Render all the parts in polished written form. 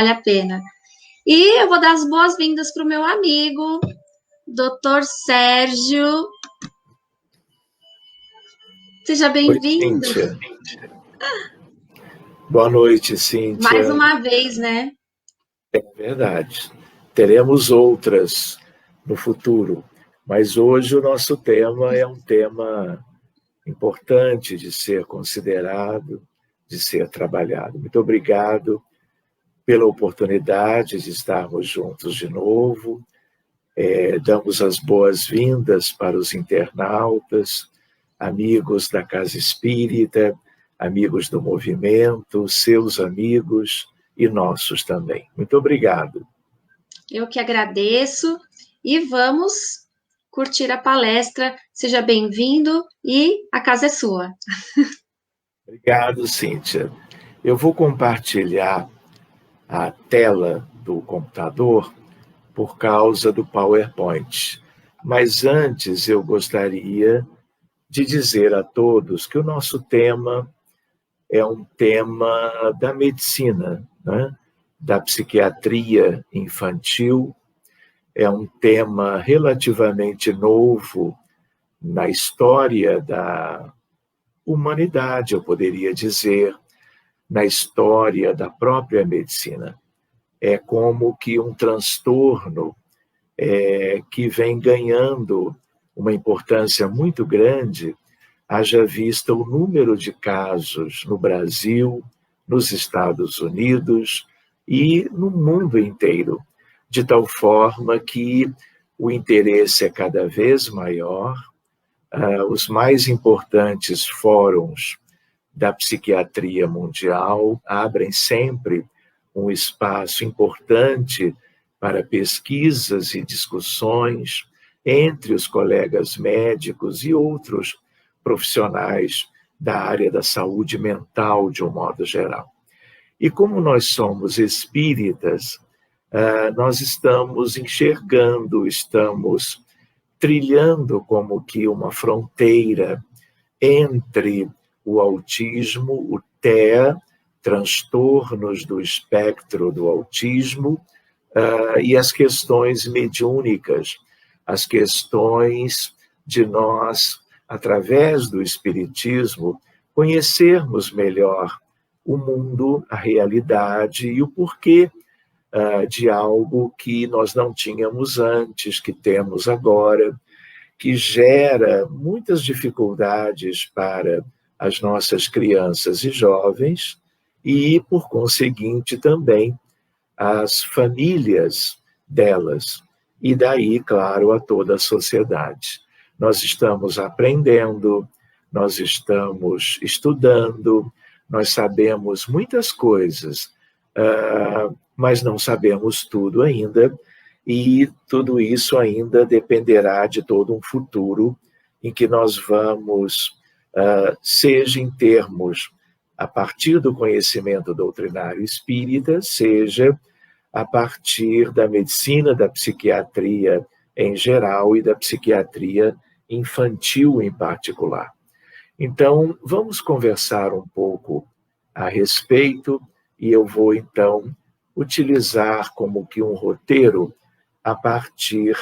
vale a pena. E eu vou dar as boas-vindas para o meu amigo, Dr. Sérgio. Seja bem-vindo. Oi, Cíntia. Boa noite, Cíntia. Mais uma vez, né? É verdade. Teremos outras no futuro, mas hoje o nosso tema é um tema importante de ser considerado, de ser trabalhado. Muito obrigado pela oportunidade de estarmos juntos de novo. Damos as boas-vindas para os internautas, amigos da Casa Espírita, amigos do movimento, seus amigos e nossos também. Muito obrigado. Eu que agradeço e vamos curtir a palestra. Seja bem-vindo e a casa é sua. Obrigado, Cíntia. Eu vou compartilhar a tela do computador por causa do PowerPoint. Mas antes eu gostaria de dizer a todos que o nosso tema é um tema da medicina, né? Da psiquiatria infantil. É um tema relativamente novo na história da humanidade, eu poderia dizer, na história da própria medicina. É como que um transtorno que vem ganhando uma importância muito grande, haja vista o número de casos no Brasil, nos Estados Unidos e no mundo inteiro, de tal forma que o interesse é cada vez maior. Os mais importantes fóruns da psiquiatria mundial abrem sempre um espaço importante para pesquisas e discussões entre os colegas médicos e outros profissionais da área da saúde mental, de um modo geral. E como nós somos espíritas, nós estamos enxergando, estamos trilhando como que uma fronteira entre o autismo, o TEA, transtornos do espectro do autismo, e as questões mediúnicas, as questões de nós, através do espiritismo, conhecermos melhor o mundo, a realidade e o porquê de algo que nós não tínhamos antes, que temos agora, que gera muitas dificuldades para as nossas crianças e jovens e, por conseguinte, também as famílias delas, e daí, claro, a toda a sociedade. Nós estamos aprendendo, nós estamos estudando, nós sabemos muitas coisas, mas não sabemos tudo ainda, e tudo isso ainda dependerá de todo um futuro em que nós vamos, seja em termos a partir do conhecimento doutrinário espírita, seja a partir da medicina, da psiquiatria em geral e da psiquiatria infantil em particular. Então, vamos conversar um pouco a respeito e eu vou, então, utilizar como que um roteiro a partir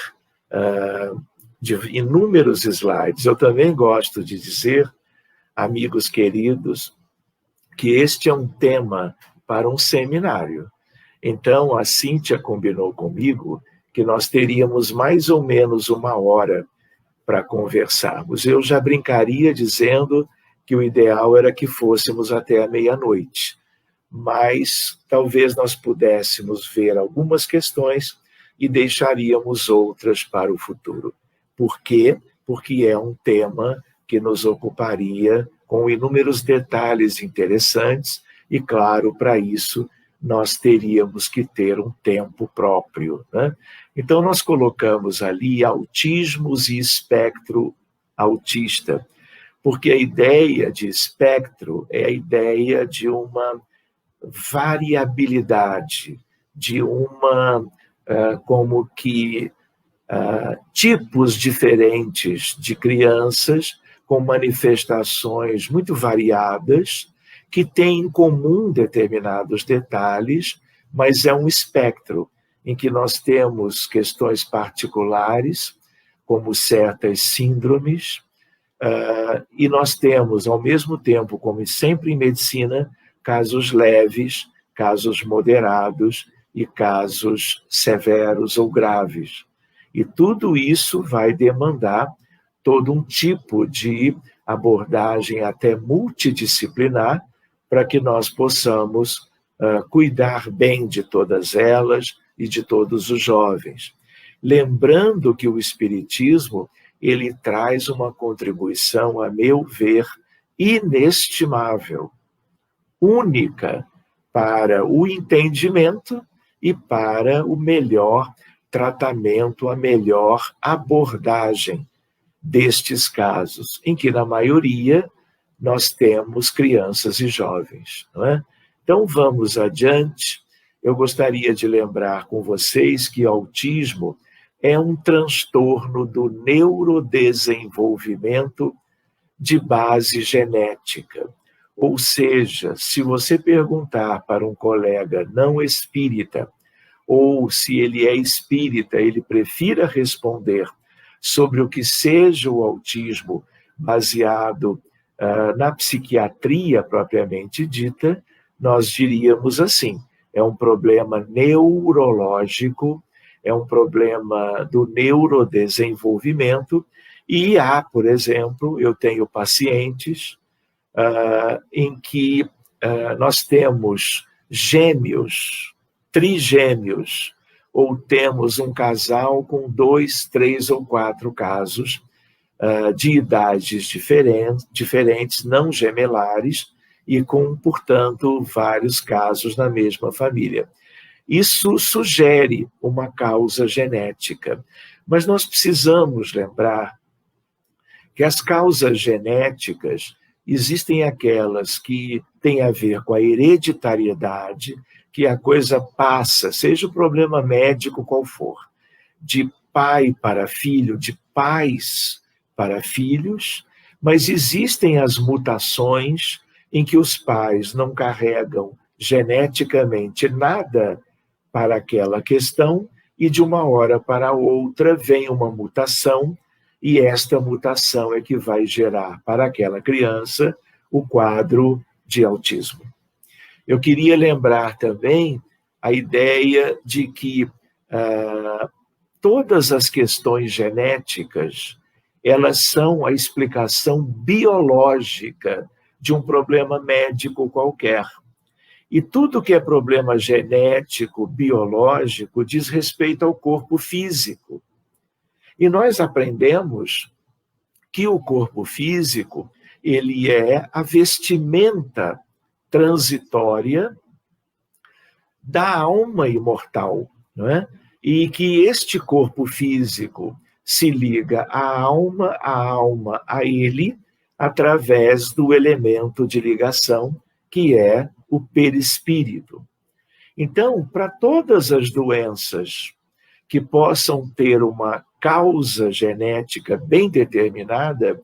de inúmeros slides. Eu também gosto de dizer, amigos queridos, que este é um tema para um seminário. Então, a Cíntia combinou comigo que nós teríamos mais ou menos 1 hora para conversarmos. Eu já brincaria dizendo que o ideal era que fôssemos até a meia-noite, mas talvez nós pudéssemos ver algumas questões e deixaríamos outras para o futuro. Por quê? Porque é um tema que nos ocuparia com inúmeros detalhes interessantes e, claro, para isso nós teríamos que ter um tempo próprio, né? Então, nós colocamos ali autismos e espectro autista, porque a ideia de espectro é a ideia de uma variabilidade, de uma, como que, tipos diferentes de crianças com manifestações muito variadas, que têm em comum determinados detalhes, mas é um espectro em que nós temos questões particulares, como certas síndromes, e nós temos, ao mesmo tempo, como sempre em medicina, casos leves, casos moderados e casos severos ou graves. E tudo isso vai demandar todo um tipo de abordagem até multidisciplinar para que nós possamos cuidar bem de todas elas e de todos os jovens. Lembrando que o Espiritismo, ele traz uma contribuição, a meu ver, inestimável, única para o entendimento e para o melhor tratamento, a melhor abordagem destes casos, em que, na maioria, nós temos crianças e jovens. Não é? Então, vamos adiante. Eu gostaria de lembrar com vocês que autismo é um transtorno do neurodesenvolvimento de base genética. Ou seja, se você perguntar para um colega não espírita, ou se ele é espírita, ele prefira responder sobre o que seja o autismo baseado na psiquiatria propriamente dita, nós diríamos assim, é um problema neurológico, é um problema do neurodesenvolvimento, e há, por exemplo, eu tenho pacientes em que nós temos gêmeos, trigêmeos, ou temos um casal com 2, 3 ou 4 casos de idades diferentes, não gemelares, e com, portanto, vários casos na mesma família. Isso sugere uma causa genética, mas nós precisamos lembrar que as causas genéticas existem aquelas que têm a ver com a hereditariedade, que a coisa passa, seja o problema médico qual for, de pai para filho, de pais para filhos, mas existem as mutações em que os pais não carregam geneticamente nada para aquela questão e de uma hora para outra vem uma mutação e esta mutação é que vai gerar para aquela criança o quadro de autismo. Eu queria lembrar também a ideia de que todas as questões genéticas, elas são a explicação biológica de um problema médico qualquer. E tudo que é problema genético, biológico, diz respeito ao corpo físico. E nós aprendemos que o corpo físico, ele é a vestimenta transitória da alma imortal, não é? E que este corpo físico se liga à alma a ele, através do elemento de ligação, que é o perispírito. Então, para todas as doenças que possam ter uma causa genética bem determinada,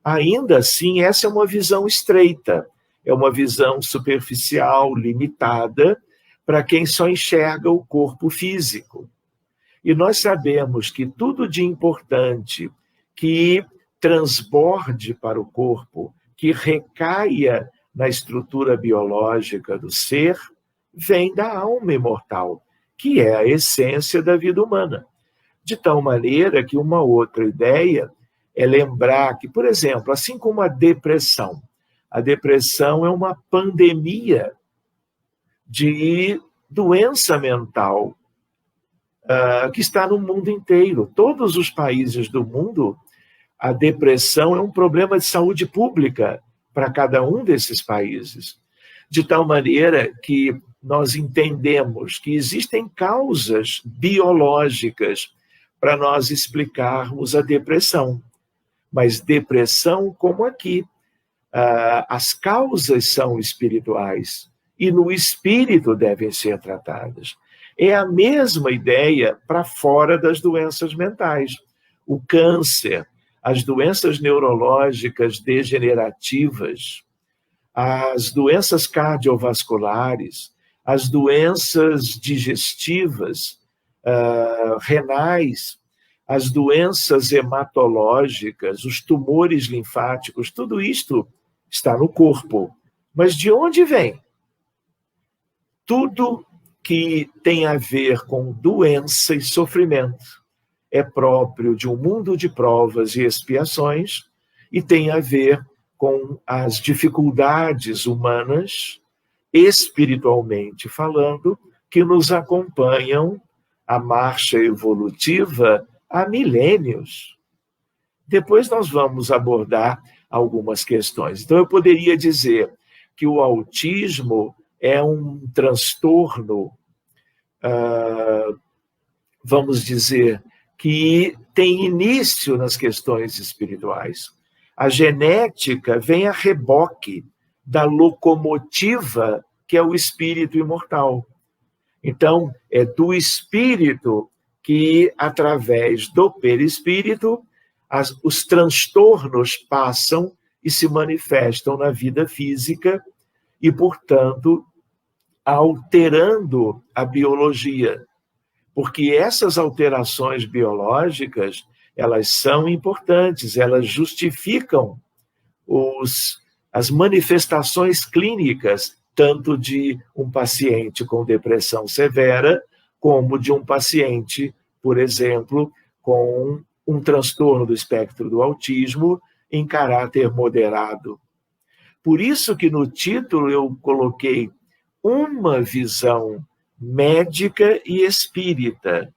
ainda assim, essa é uma visão estreita, é uma visão superficial, limitada, para quem só enxerga o corpo físico. E nós sabemos que tudo de importante que transborde para o corpo, que recaia na estrutura biológica do ser, vem da alma imortal, que é a essência da vida humana. De tal maneira que uma outra ideia é lembrar que, por exemplo, assim como a depressão é uma pandemia de doença mental que está no mundo inteiro. Todos os países do mundo, a depressão é um problema de saúde pública para cada um desses países. De tal maneira que nós entendemos que existem causas biológicas para nós explicarmos a depressão. Mas depressão, como aqui, as causas são espirituais e no espírito devem ser tratadas. É a mesma ideia para fora das doenças mentais. O câncer, as doenças neurológicas degenerativas, as doenças cardiovasculares, as doenças digestivas, renais, as doenças hematológicas, os tumores linfáticos, tudo isto está no corpo. Mas de onde vem? Tudo que tem a ver com doença e sofrimento é próprio de um mundo de provas e expiações e tem a ver com as dificuldades humanas, espiritualmente falando, que nos acompanham a marcha evolutiva há milênios. Depois nós vamos abordar algumas questões. Então, eu poderia dizer que o autismo é um transtorno, vamos dizer, que tem início nas questões espirituais. A genética vem a reboque da locomotiva que é o espírito imortal. Então, é do espírito que, através do perispírito, os transtornos passam e se manifestam na vida física e, portanto, alterando a biologia. Porque essas alterações biológicas, elas são importantes, elas justificam as manifestações clínicas, tanto de um paciente com depressão severa, como de um paciente, por exemplo, com um transtorno do espectro do autismo em caráter moderado. Por isso que no título eu coloquei uma visão médica e espírita.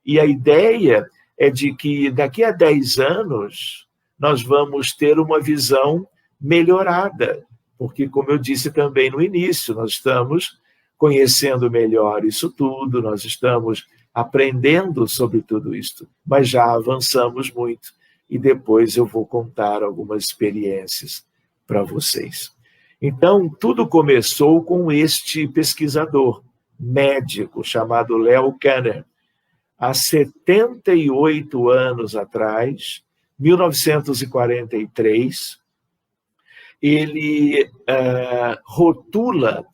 E a ideia é de que daqui a 10 anos nós vamos ter uma visão melhorada, porque, como eu disse também no início, nós estamos conhecendo melhor isso tudo, nós estamos aprendendo sobre tudo isso, mas já avançamos muito e depois eu vou contar algumas experiências para vocês. Então, tudo começou com este pesquisador médico chamado Leo Kanner. Há 78 anos atrás, 1943, ele rotula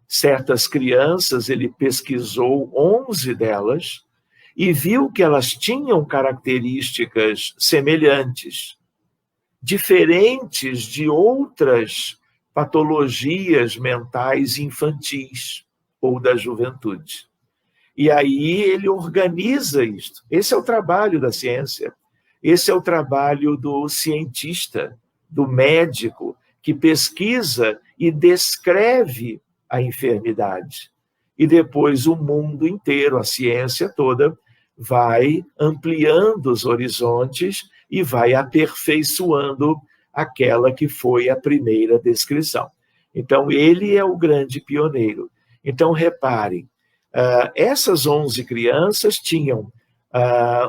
certas crianças, ele pesquisou 11 delas e viu que elas tinham características semelhantes, diferentes de outras patologias mentais infantis ou da juventude. E aí ele organiza isto. Esse é o trabalho da ciência. Esse é o trabalho do cientista, do médico, que pesquisa e descreve a enfermidade. E depois o mundo inteiro, a ciência toda, vai ampliando os horizontes e vai aperfeiçoando aquela que foi a primeira descrição. Então, ele é o grande pioneiro. Então, reparem, essas 11 crianças tinham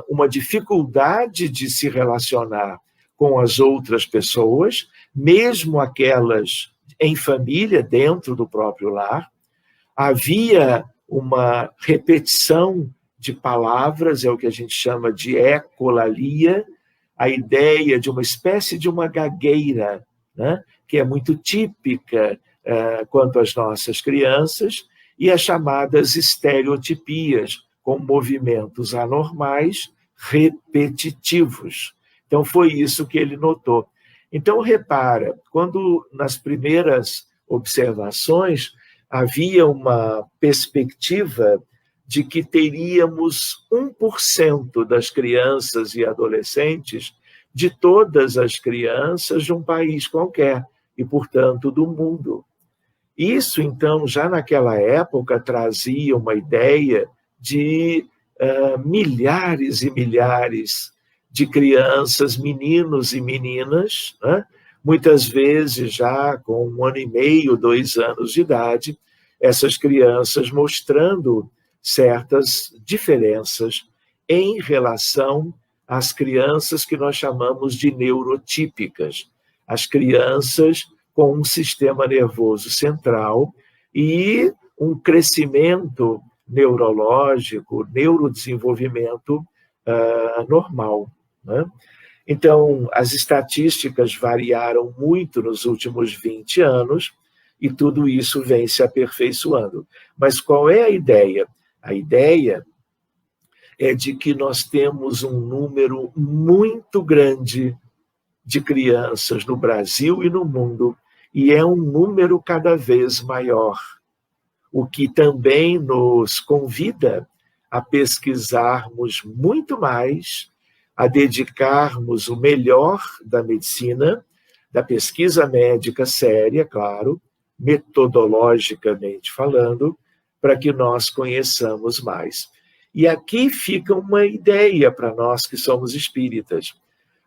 uma dificuldade de se relacionar com as outras pessoas, mesmo aquelas em família, dentro do próprio lar. Havia uma repetição de palavras, é o que a gente chama de ecolalia, a ideia de uma espécie de uma gagueira, né, que é muito típica quanto às nossas crianças, e as chamadas estereotipias, com movimentos anormais, repetitivos. Então, foi isso que ele notou. Então, repara, quando nas primeiras observações havia uma perspectiva de que teríamos 1% das crianças e adolescentes de todas as crianças de um país qualquer, e, portanto, do mundo. Isso, então, já naquela época, trazia uma ideia de milhares e milhares de crianças, meninos e meninas, né? Muitas vezes já com 1 ano e meio, 2 anos de idade, essas crianças mostrando certas diferenças em relação às crianças que nós chamamos de neurotípicas, as crianças com um sistema nervoso central e um crescimento neurológico, neurodesenvolvimento normal, né? Então, as estatísticas variaram muito nos últimos 20 anos, e tudo isso vem se aperfeiçoando. Mas qual é a ideia? A ideia é de que nós temos um número muito grande de crianças no Brasil e no mundo, e é um número cada vez maior, o que também nos convida a pesquisarmos muito mais, a dedicarmos o melhor da medicina, da pesquisa médica séria, claro, metodologicamente falando, para que nós conheçamos mais. E aqui fica uma ideia para nós que somos espíritas.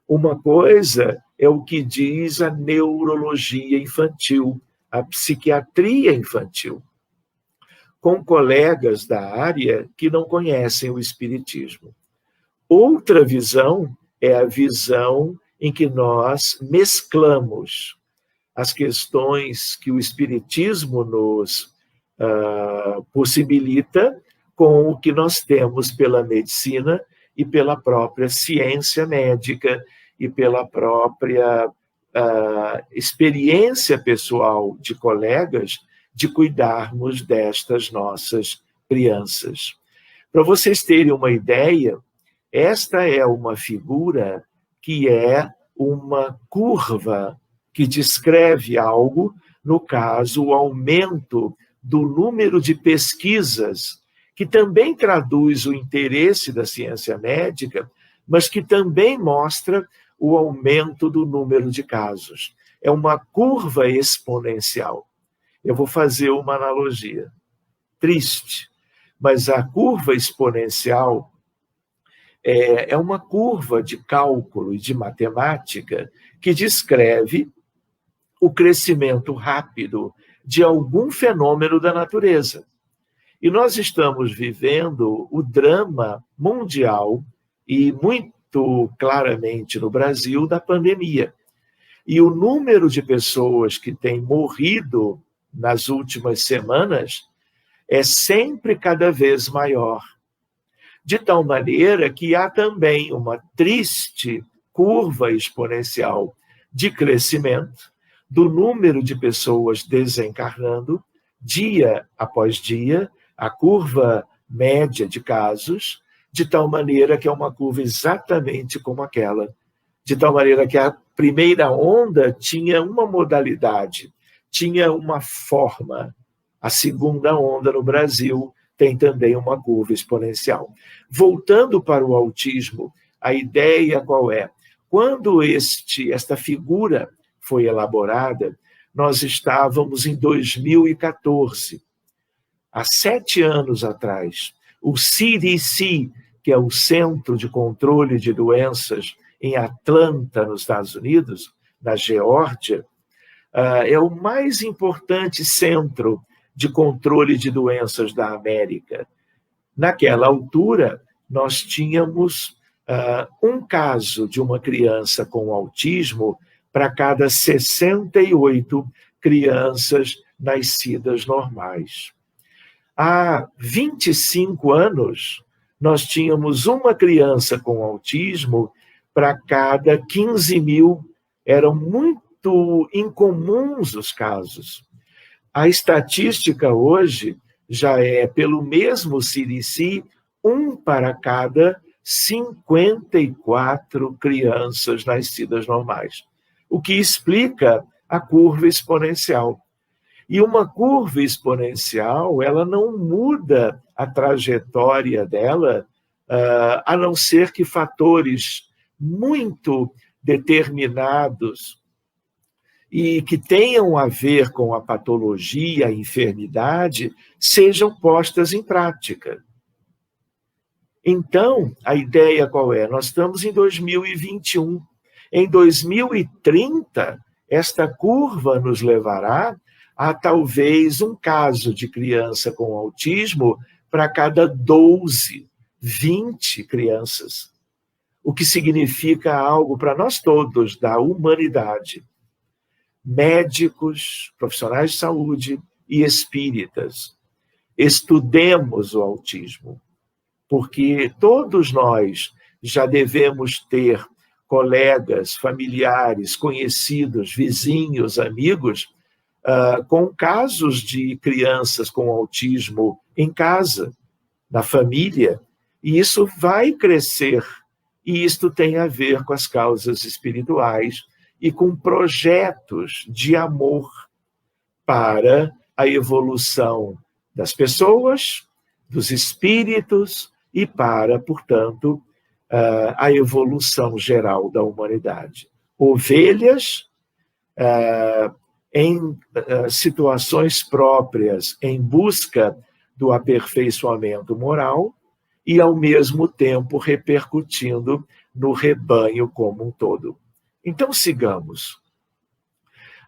Uma coisa é o que diz a neurologia infantil, a psiquiatria infantil, com colegas da área que não conhecem o espiritismo. Outra visão é a visão em que nós mesclamos as questões que o espiritismo nos possibilita com o que nós temos pela medicina e pela própria ciência médica e pela própria experiência pessoal de colegas de cuidarmos destas nossas crianças. Para vocês terem uma ideia, esta é uma figura que é uma curva que descreve algo, no caso, o aumento do número de pesquisas, que também traduz o interesse da ciência médica, mas que também mostra o aumento do número de casos. É uma curva exponencial. Eu vou fazer uma analogia. Triste, mas a curva exponencial é uma curva de cálculo e de matemática que descreve o crescimento rápido de algum fenômeno da natureza. E nós estamos vivendo o drama mundial, e muito claramente no Brasil, da pandemia. E o número de pessoas que têm morrido nas últimas semanas é sempre cada vez maior. De tal maneira que há também uma triste curva exponencial de crescimento do número de pessoas desencarnando, dia após dia, a curva média de casos, de tal maneira que é uma curva exatamente como aquela. De tal maneira que a primeira onda tinha uma modalidade, tinha uma forma. A segunda onda no Brasil tem também uma curva exponencial. Voltando para o autismo, a ideia qual é? Quando esta figura foi elaborada, nós estávamos em 2014. Há 7 anos atrás, o CDC, que é o Centro de Controle de Doenças em Atlanta, nos Estados Unidos, na Geórgia, é o mais importante centro de controle de doenças da América. Naquela altura, nós tínhamos um caso de uma criança com autismo para cada 68 crianças nascidas normais. Há 25 anos, nós tínhamos uma criança com autismo para cada 15 mil. Eram muito incomuns os casos. A estatística hoje já é, pelo mesmo CDC, 1 para cada 54 crianças nascidas normais, o que explica a curva exponencial. E uma curva exponencial, ela não muda a trajetória dela, a não ser que fatores muito determinados e que tenham a ver com a patologia, a enfermidade, sejam postas em prática. Então, a ideia qual é? Nós estamos em 2021. Em 2030, esta curva nos levará a talvez um caso de criança com autismo para cada 12, 20 crianças. O que significa algo para nós todos, da humanidade. Médicos, profissionais de saúde e espíritas. Estudemos o autismo, porque todos nós já devemos ter colegas, familiares, conhecidos, vizinhos, amigos, com casos de crianças com autismo em casa, na família, e isso vai crescer. E isto tem a ver com as causas espirituais e com projetos de amor para a evolução das pessoas, dos espíritos e para, portanto, a evolução geral da humanidade. Ovelhas em situações próprias, em busca do aperfeiçoamento moral e, ao mesmo tempo, repercutindo no rebanho como um todo. Então, sigamos.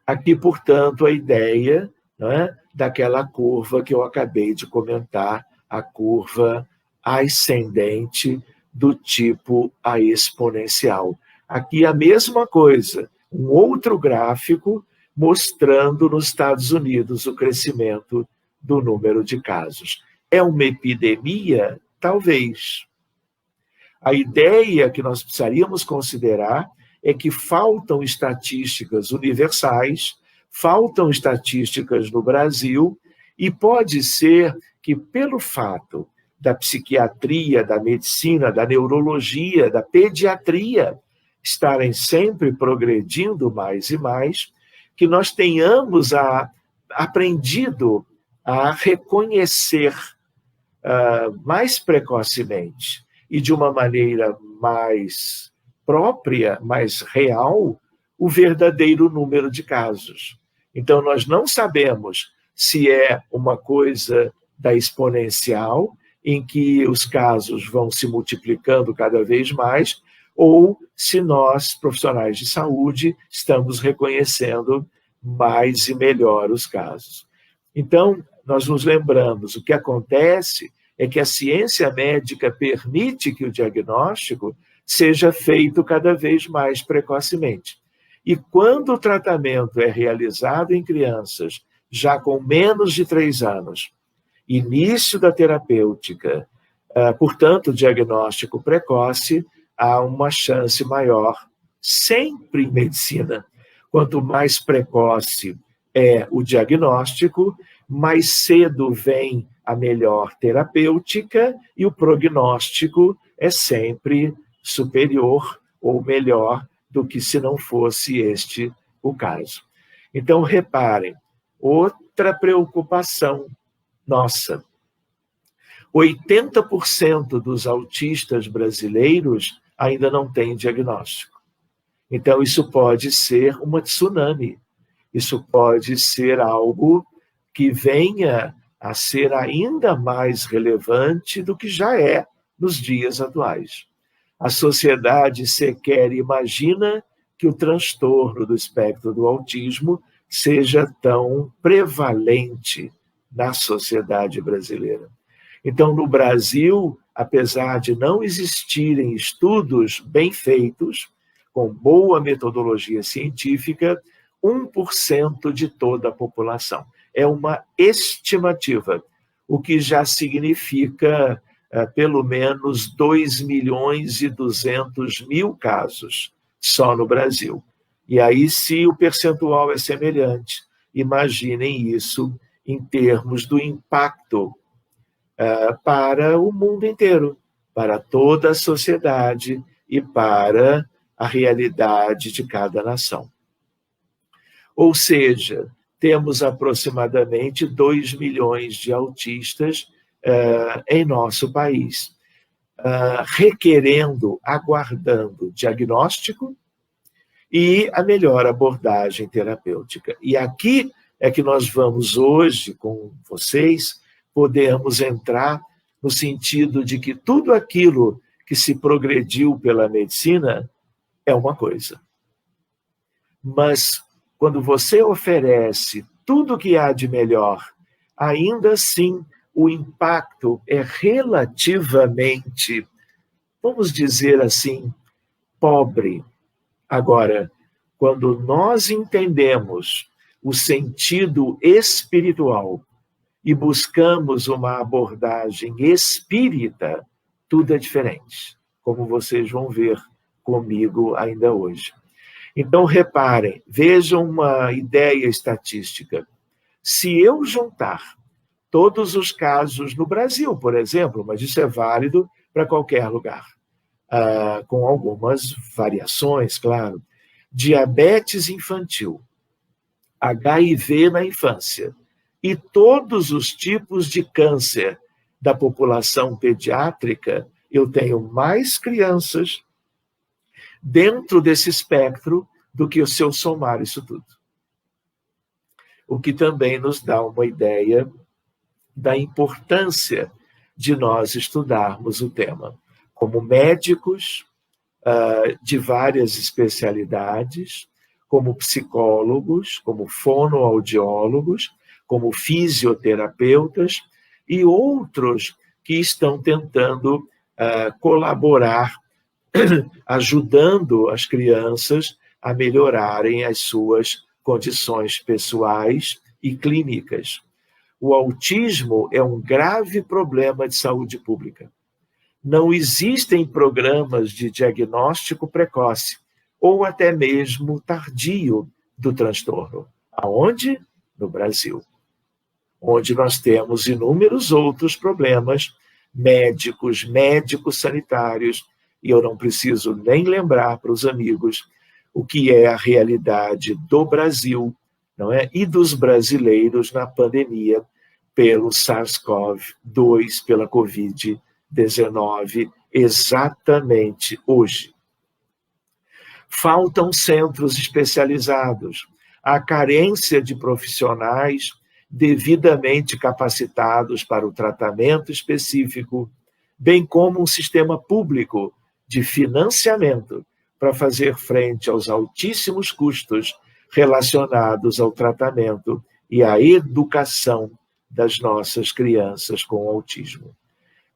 Aqui, portanto, a ideia, né, daquela curva que eu acabei de comentar, a curva ascendente do tipo a exponencial. Aqui a mesma coisa, um outro gráfico mostrando nos Estados Unidos o crescimento do número de casos. É uma epidemia? Talvez. A ideia que nós precisaríamos considerar é que faltam estatísticas universais, faltam estatísticas no Brasil, e pode ser que, pelo fato da psiquiatria, da medicina, da neurologia, da pediatria estarem sempre progredindo mais e mais, que nós tenhamos aprendido a reconhecer mais precocemente e de uma maneira mais própria, mais real, o verdadeiro número de casos. Então, nós não sabemos se é uma coisa da exponencial, em que os casos vão se multiplicando cada vez mais, ou se nós, profissionais de saúde, estamos reconhecendo mais e melhor os casos. Então, nós nos lembramos, o que acontece é que a ciência médica permite que o diagnóstico seja feito cada vez mais precocemente. E quando o tratamento é realizado em crianças já com menos de 3 anos, início da terapêutica, portanto, diagnóstico precoce, há uma chance maior, sempre em medicina. Quanto mais precoce é o diagnóstico, mais cedo vem a melhor terapêutica e o prognóstico é sempre superior ou melhor do que se não fosse este o caso. Então, reparem, outra preocupação nossa. 80% dos autistas brasileiros ainda não têm diagnóstico. Então, isso pode ser uma tsunami. Isso pode ser algo que venha a ser ainda mais relevante do que já é nos dias atuais. A sociedade sequer imagina que o transtorno do espectro do autismo seja tão prevalente na sociedade brasileira. Então, no Brasil, apesar de não existirem estudos bem feitos, com boa metodologia científica, 1% de toda a população. É uma estimativa, o que já significa pelo menos 2.200.000 casos só no Brasil. E aí, se o percentual é semelhante, imaginem isso em termos do impacto para o mundo inteiro, para toda a sociedade e para a realidade de cada nação. Ou seja, temos aproximadamente 2 milhões de autistas em nosso país, requerendo, aguardando diagnóstico e a melhor abordagem terapêutica. E aqui é que nós vamos hoje, com vocês, podemos entrar no sentido de que tudo aquilo que se progrediu pela medicina é uma coisa. Mas quando você oferece tudo o que há de melhor, ainda assim o impacto é relativamente, vamos dizer assim, pobre. Agora, quando nós entendemos o sentido espiritual e buscamos uma abordagem espírita, tudo é diferente, como vocês vão ver comigo ainda hoje. Então, reparem, vejam uma ideia estatística. Se eu juntar todos os casos no Brasil, por exemplo, mas isso é válido para qualquer lugar, com algumas variações, claro. Diabetes infantil, HIV na infância e todos os tipos de câncer da população pediátrica, eu tenho mais crianças dentro desse espectro do que se eu somar isso tudo. O que também nos dá uma ideia da importância de nós estudarmos o tema. Como médicos de várias especialidades, como psicólogos, como fonoaudiólogos, como fisioterapeutas e outros que estão tentando colaborar, ajudando as crianças a melhorarem as suas condições pessoais e clínicas. O autismo é um grave problema de saúde pública. Não existem programas de diagnóstico precoce ou até mesmo tardio do transtorno. Aonde? No Brasil, onde nós temos inúmeros outros problemas médicos, médicos sanitários, e eu não preciso nem lembrar para os amigos o que é a realidade do Brasil, não é? E dos brasileiros na pandemia pelo SARS-CoV-2, pela Covid-19, exatamente hoje. Faltam centros especializados, há carência de profissionais devidamente capacitados para o tratamento específico, bem como um sistema público de financiamento para fazer frente aos altíssimos custos relacionados ao tratamento e à educação das nossas crianças com autismo.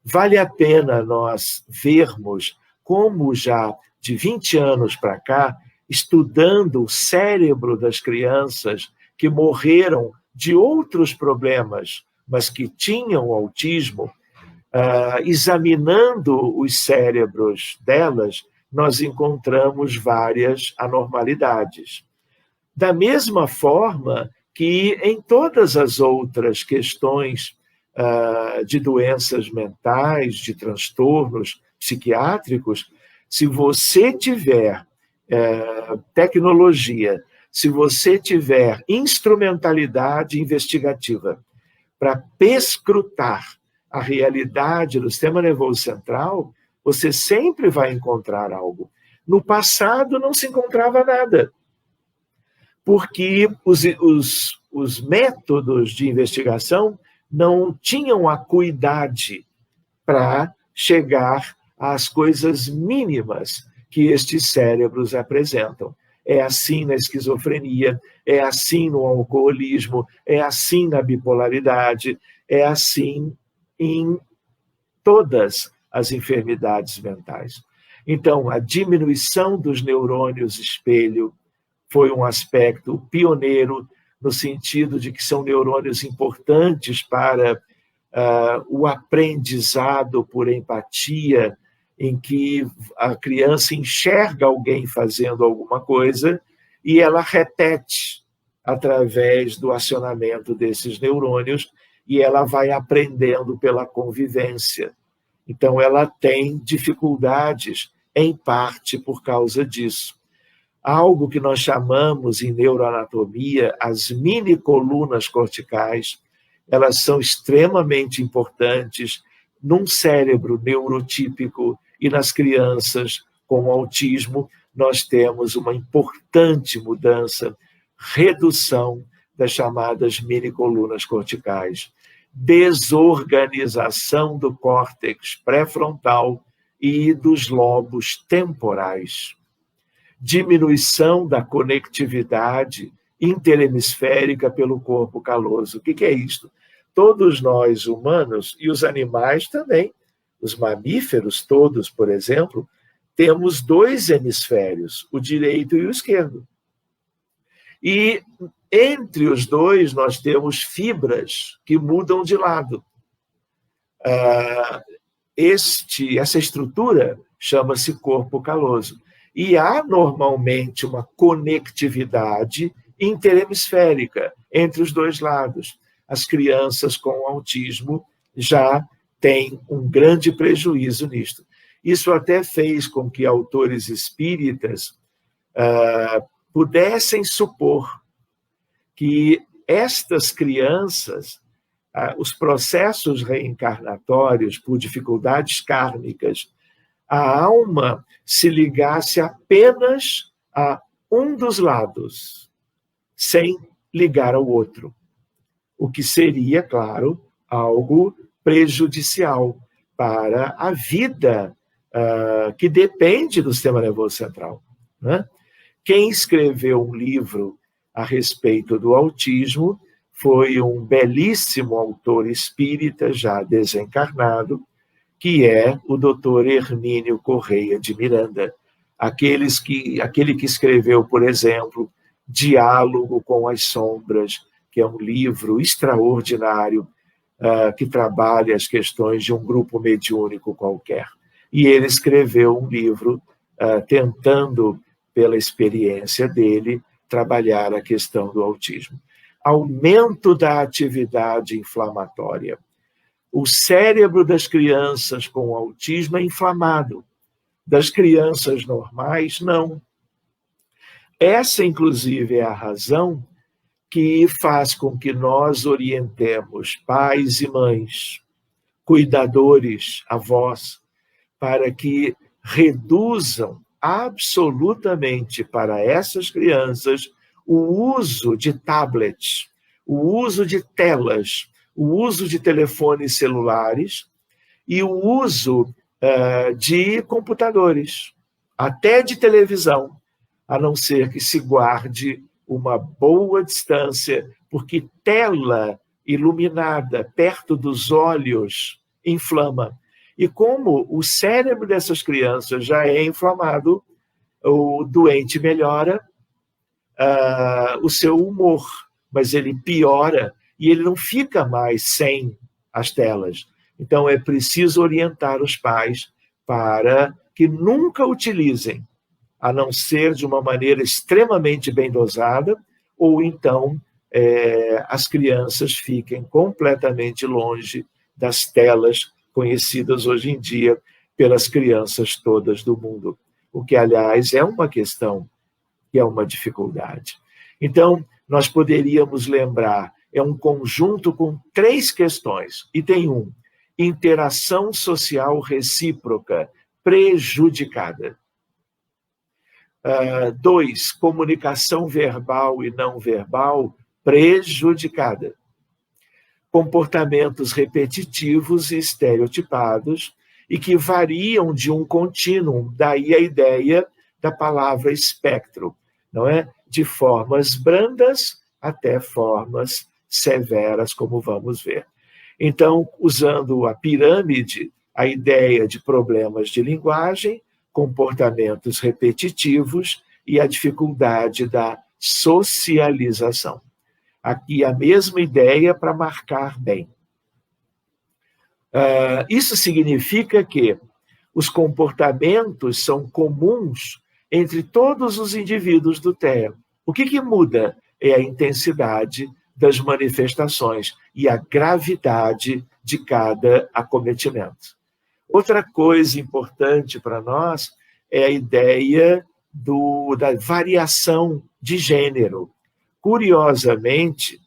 Vale a pena nós vermos como já de 20 anos para cá, estudando o cérebro das crianças que morreram de outros problemas, mas que tinham autismo, examinando os cérebros delas, nós encontramos várias anormalidades. Da mesma forma que em todas as outras questões de doenças mentais, de transtornos psiquiátricos, se você tiver tecnologia, se você tiver instrumentalidade investigativa para perscrutar a realidade do sistema nervoso central, você sempre vai encontrar algo. No passado não se encontrava nada, porque os métodos de investigação não tinham acuidade para chegar às coisas mínimas que estes cérebros apresentam. É assim na esquizofrenia, é assim no alcoolismo, é assim na bipolaridade, é assim em todas as enfermidades mentais. Então, a diminuição dos neurônios espelho foi um aspecto pioneiro no sentido de que são neurônios importantes para o aprendizado por empatia, em que a criança enxerga alguém fazendo alguma coisa e ela repete através do acionamento desses neurônios e ela vai aprendendo pela convivência. Então, ela tem dificuldades, em parte, por causa disso. Algo que nós chamamos em neuroanatomia as mini-colunas corticais, elas são extremamente importantes num cérebro neurotípico e nas crianças com autismo, nós temos uma importante mudança, redução das chamadas mini-colunas corticais, desorganização do córtex pré-frontal e dos lobos temporais, diminuição da conectividade interhemisférica pelo corpo caloso. O que é isto? Todos nós, humanos, e os animais também, os mamíferos todos, por exemplo, temos dois hemisférios, o direito e o esquerdo. E entre os dois nós temos fibras que mudam de lado. Essa estrutura chama-se corpo caloso. E há normalmente uma conectividade interhemisférica entre os dois lados. As crianças com autismo já têm um grande prejuízo nisto. Isso até fez com que autores espíritas pudessem supor que estas crianças, os processos reencarnatórios por dificuldades kármicas, a alma se ligasse apenas a um dos lados, sem ligar ao outro. O que seria, claro, algo prejudicial para a vida que depende do sistema nervoso central, né? Quem escreveu um livro a respeito do autismo foi um belíssimo autor espírita, já desencarnado, que é o Dr. Hermínio Correia de Miranda. Aquele que escreveu, por exemplo, Diálogo com as Sombras, que é um livro extraordinário que trabalha as questões de um grupo mediúnico qualquer. E ele escreveu um livro tentando, pela experiência dele, trabalhar a questão do autismo. Aumento da atividade inflamatória. O cérebro das crianças com autismo é inflamado. Das crianças normais, não. Essa, inclusive, é a razão que faz com que nós orientemos pais e mães, cuidadores, avós, para que reduzam absolutamente para essas crianças o uso de tablets, o uso de telas, o uso de telefones celulares e o uso de computadores, até de televisão, a não ser que se guarde uma boa distância, porque tela iluminada perto dos olhos inflama. E como o cérebro dessas crianças já é inflamado, o doente melhora o seu humor, mas ele piora e ele não fica mais sem as telas. Então, é preciso orientar os pais para que nunca utilizem, a não ser de uma maneira extremamente bem dosada, ou então as crianças fiquem completamente longe das telas conhecidas hoje em dia pelas crianças todas do mundo. O que, aliás, é uma questão que é uma dificuldade. Então, nós poderíamos lembrar, é um conjunto com 3 questões. Item 1, interação social recíproca prejudicada. 2, comunicação verbal e não verbal prejudicada. Comportamentos repetitivos e estereotipados e que variam de um contínuo, daí a ideia da palavra espectro, não é? De formas brandas até formas severas, como vamos ver. Então, usando a pirâmide, a ideia de problemas de linguagem, comportamentos repetitivos e a dificuldade da socialização. Aqui a mesma ideia para marcar bem. Isso significa que os comportamentos são comuns entre todos os indivíduos do TEA. O que muda é a intensidade das manifestações e a gravidade de cada acometimento. Outra coisa importante para nós é a ideia da variação de gênero. Curiosamente,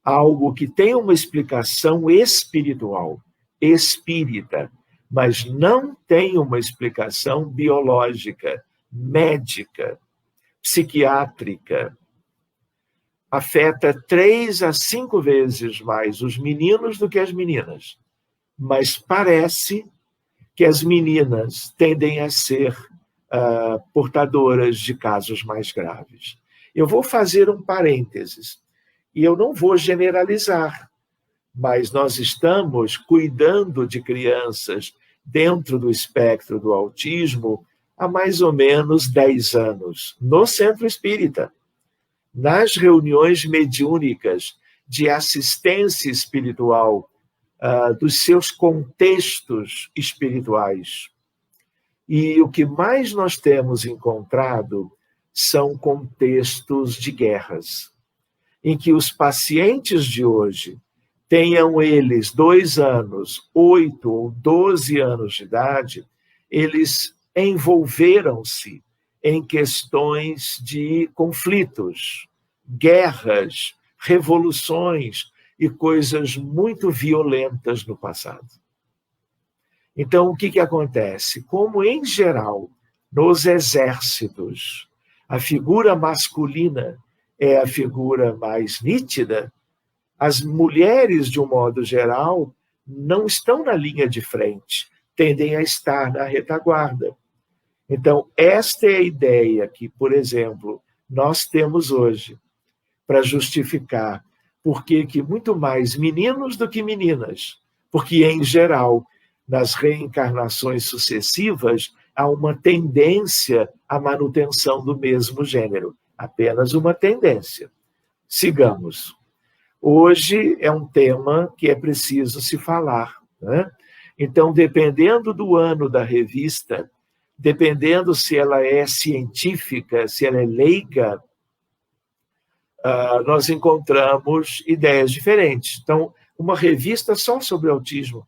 algo que tem uma explicação espiritual, espírita, mas não tem uma explicação biológica, médica, psiquiátrica. Afeta 3 a 5 vezes mais os meninos do que as meninas. Mas parece que as meninas tendem a ser portadoras de casos mais graves. Eu vou fazer um parênteses, e eu não vou generalizar, mas nós estamos cuidando de crianças dentro do espectro do autismo há mais ou menos 10 anos, no Centro Espírita, nas reuniões mediúnicas de assistência espiritual dos seus contextos espirituais. E o que mais nós temos encontrado são contextos de guerras, em que os pacientes de hoje, tenham eles 2 anos, 8 ou 12 anos de idade, eles envolveram-se em questões de conflitos, guerras, revoluções e coisas muito violentas no passado. Então, o que acontece? Como, em geral, nos exércitos, a figura masculina é a figura mais nítida, as mulheres, de um modo geral, não estão na linha de frente, tendem a estar na retaguarda. Então, esta é a ideia que, por exemplo, nós temos hoje para justificar por que muito mais meninos do que meninas, porque, em geral, nas reencarnações sucessivas, há uma tendência à manutenção do mesmo gênero, apenas uma tendência. Sigamos. Hoje é um tema que é preciso se falar, né? Então, dependendo do ano da revista, dependendo se ela é científica, se ela é leiga, nós encontramos ideias diferentes. Então, uma revista só sobre autismo,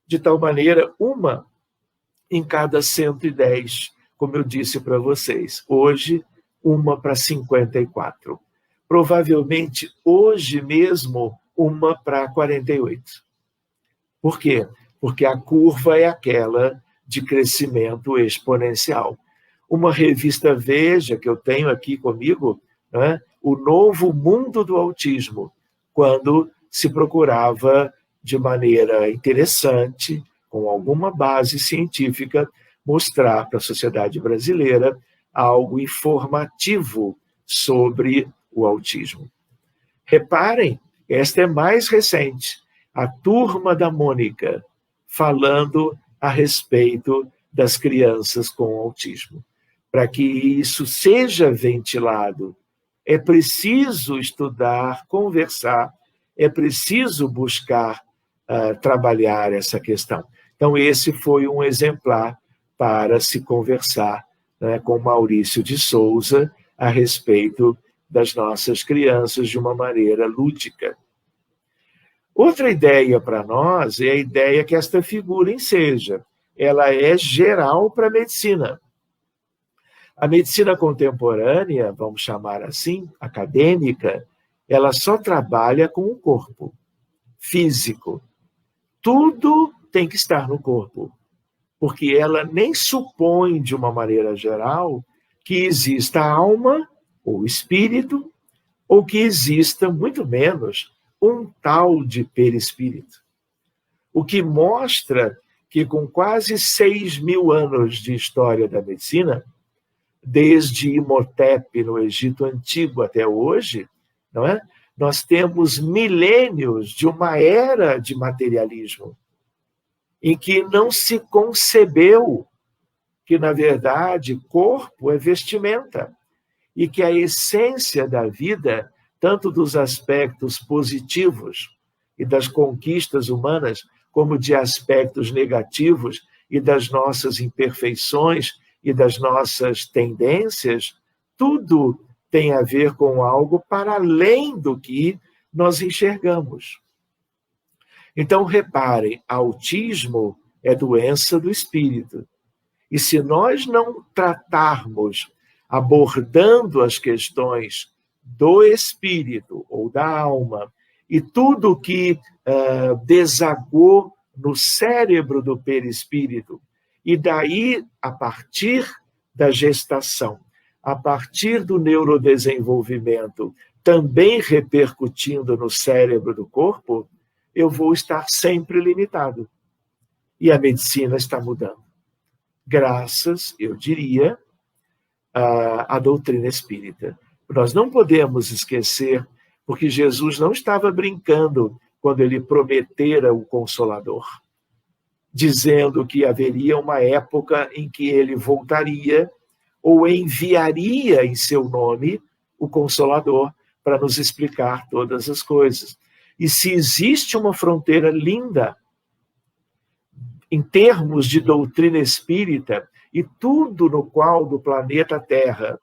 de tal maneira, uma em cada 110, como eu disse para vocês. Hoje, uma para 54. Provavelmente, hoje mesmo, uma para 48. Por quê? Porque a curva é aquela de crescimento exponencial. Uma revista Veja, que eu tenho aqui comigo, né, O Novo Mundo do Autismo, quando se procurava, de maneira interessante, com alguma base científica, mostrar para a sociedade brasileira algo informativo sobre o autismo. Reparem, esta é mais recente, a Turma da Mônica, falando a respeito das crianças com autismo. Para que isso seja ventilado, é preciso estudar, conversar, é preciso buscar trabalhar essa questão. Então, esse foi um exemplar para se conversar, né, com Maurício de Souza a respeito das nossas crianças de uma maneira lúdica. Outra ideia para nós é a ideia que esta figura enseja. Ela é geral para a medicina. A medicina contemporânea, vamos chamar assim, acadêmica, ela só trabalha com o corpo físico. Tudo tem que estar no corpo, porque ela nem supõe, de uma maneira geral, que exista alma ou espírito, ou que exista, muito menos, um tal de perispírito. O que mostra que, com quase 6.000 anos de história da medicina, desde Imhotep, no Egito Antigo, até hoje, não é? Nós temos milênios de uma era de materialismo, em que não se concebeu que, na verdade, corpo é vestimenta, e que a essência da vida, tanto dos aspectos positivos e das conquistas humanas, como de aspectos negativos e das nossas imperfeições e das nossas tendências, tudo tem a ver com algo para além do que nós enxergamos. Então, reparem, autismo é doença do espírito. E se nós não tratarmos abordando as questões do espírito ou da alma e tudo que desagou no cérebro do perispírito, e daí, a partir da gestação, a partir do neurodesenvolvimento, também repercutindo no cérebro do corpo, eu vou estar sempre limitado. E a medicina está mudando. Graças, eu diria, à doutrina espírita. Nós não podemos esquecer, porque Jesus não estava brincando quando ele prometera o Consolador, dizendo que haveria uma época em que ele voltaria ou enviaria em seu nome o Consolador para nos explicar todas as coisas. E se existe uma fronteira linda em termos de doutrina espírita, e tudo no qual do planeta Terra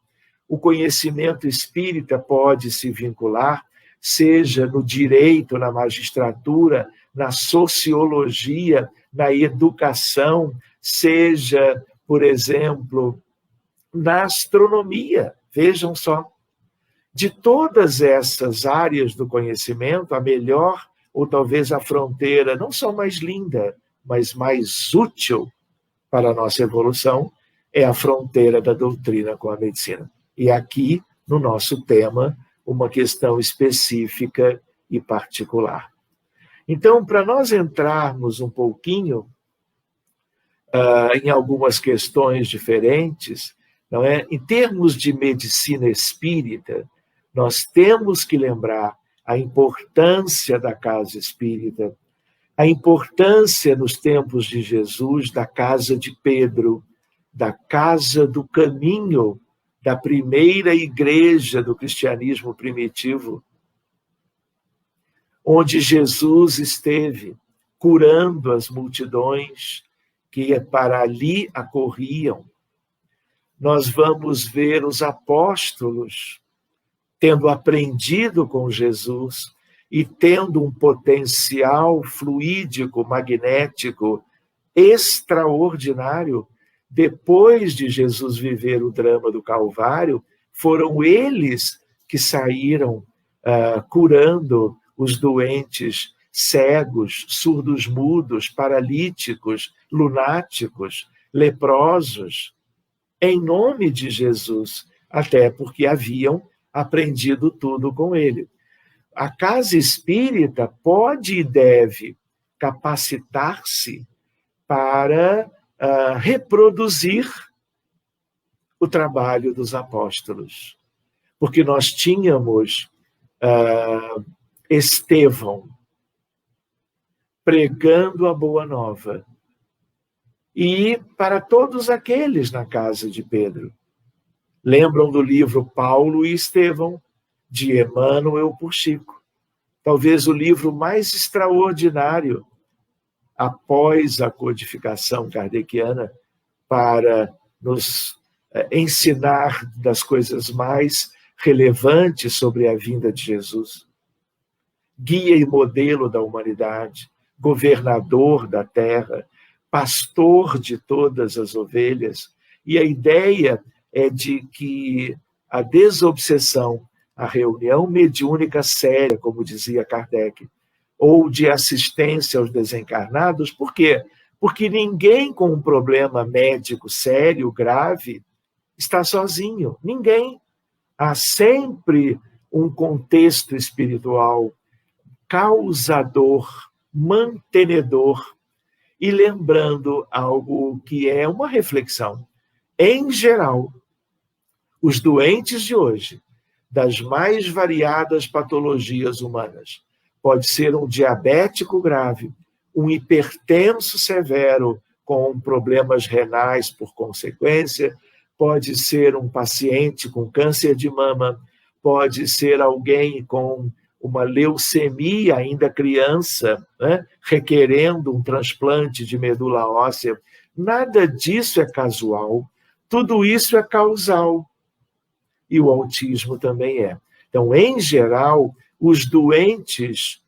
o conhecimento espírita pode se vincular, seja no direito, na magistratura, na sociologia, na educação, seja, por exemplo, na astronomia. Vejam só. De todas essas áreas do conhecimento, a melhor, ou talvez a fronteira, não só mais linda, mas mais útil para a nossa evolução, é a fronteira da doutrina com a medicina. E aqui, no nosso tema, uma questão específica e particular. Então, para nós entrarmos um pouquinho em algumas questões diferentes, não é? Em termos de medicina espírita, nós temos que lembrar a importância da casa espírita, a importância nos tempos de Jesus da casa de Pedro, da casa do caminho, da primeira igreja do cristianismo primitivo, onde Jesus esteve curando as multidões que para ali acorriam. Nós vamos ver os apóstolos tendo aprendido com Jesus e tendo um potencial fluídico, magnético, extraordinário. Depois de Jesus viver o drama do Calvário, foram eles que saíram curando os doentes cegos, surdos mudos, paralíticos, lunáticos, leprosos, em nome de Jesus, até porque haviam aprendido tudo com ele. A casa espírita pode e deve capacitar-se para reproduzir o trabalho dos apóstolos. Porque nós tínhamos Estevão pregando a boa nova. E para todos aqueles na casa de Pedro. Lembram do livro Paulo e Estevão, de Emmanuel por Chico. Talvez o livro mais extraordinário após a codificação kardeciana para nos ensinar das coisas mais relevantes sobre a vinda de Jesus. Guia e modelo da humanidade, governador da terra, pastor de todas as ovelhas. E a ideia é de que a desobsessão, a reunião mediúnica séria, como dizia Kardec, ou de assistência aos desencarnados, por quê? Porque ninguém com um problema médico sério, grave, está sozinho. Ninguém. Há sempre um contexto espiritual causador, mantenedor, e lembrando algo que é uma reflexão. Em geral, os doentes de hoje, das mais variadas patologias humanas, pode ser um diabético grave, um hipertenso severo com problemas renais por consequência, pode ser um paciente com câncer de mama, pode ser alguém com uma leucemia ainda criança, né, requerendo um transplante de medula óssea. Nada disso é casual, tudo isso é causal. E o autismo também é. Então, em geral, os doentes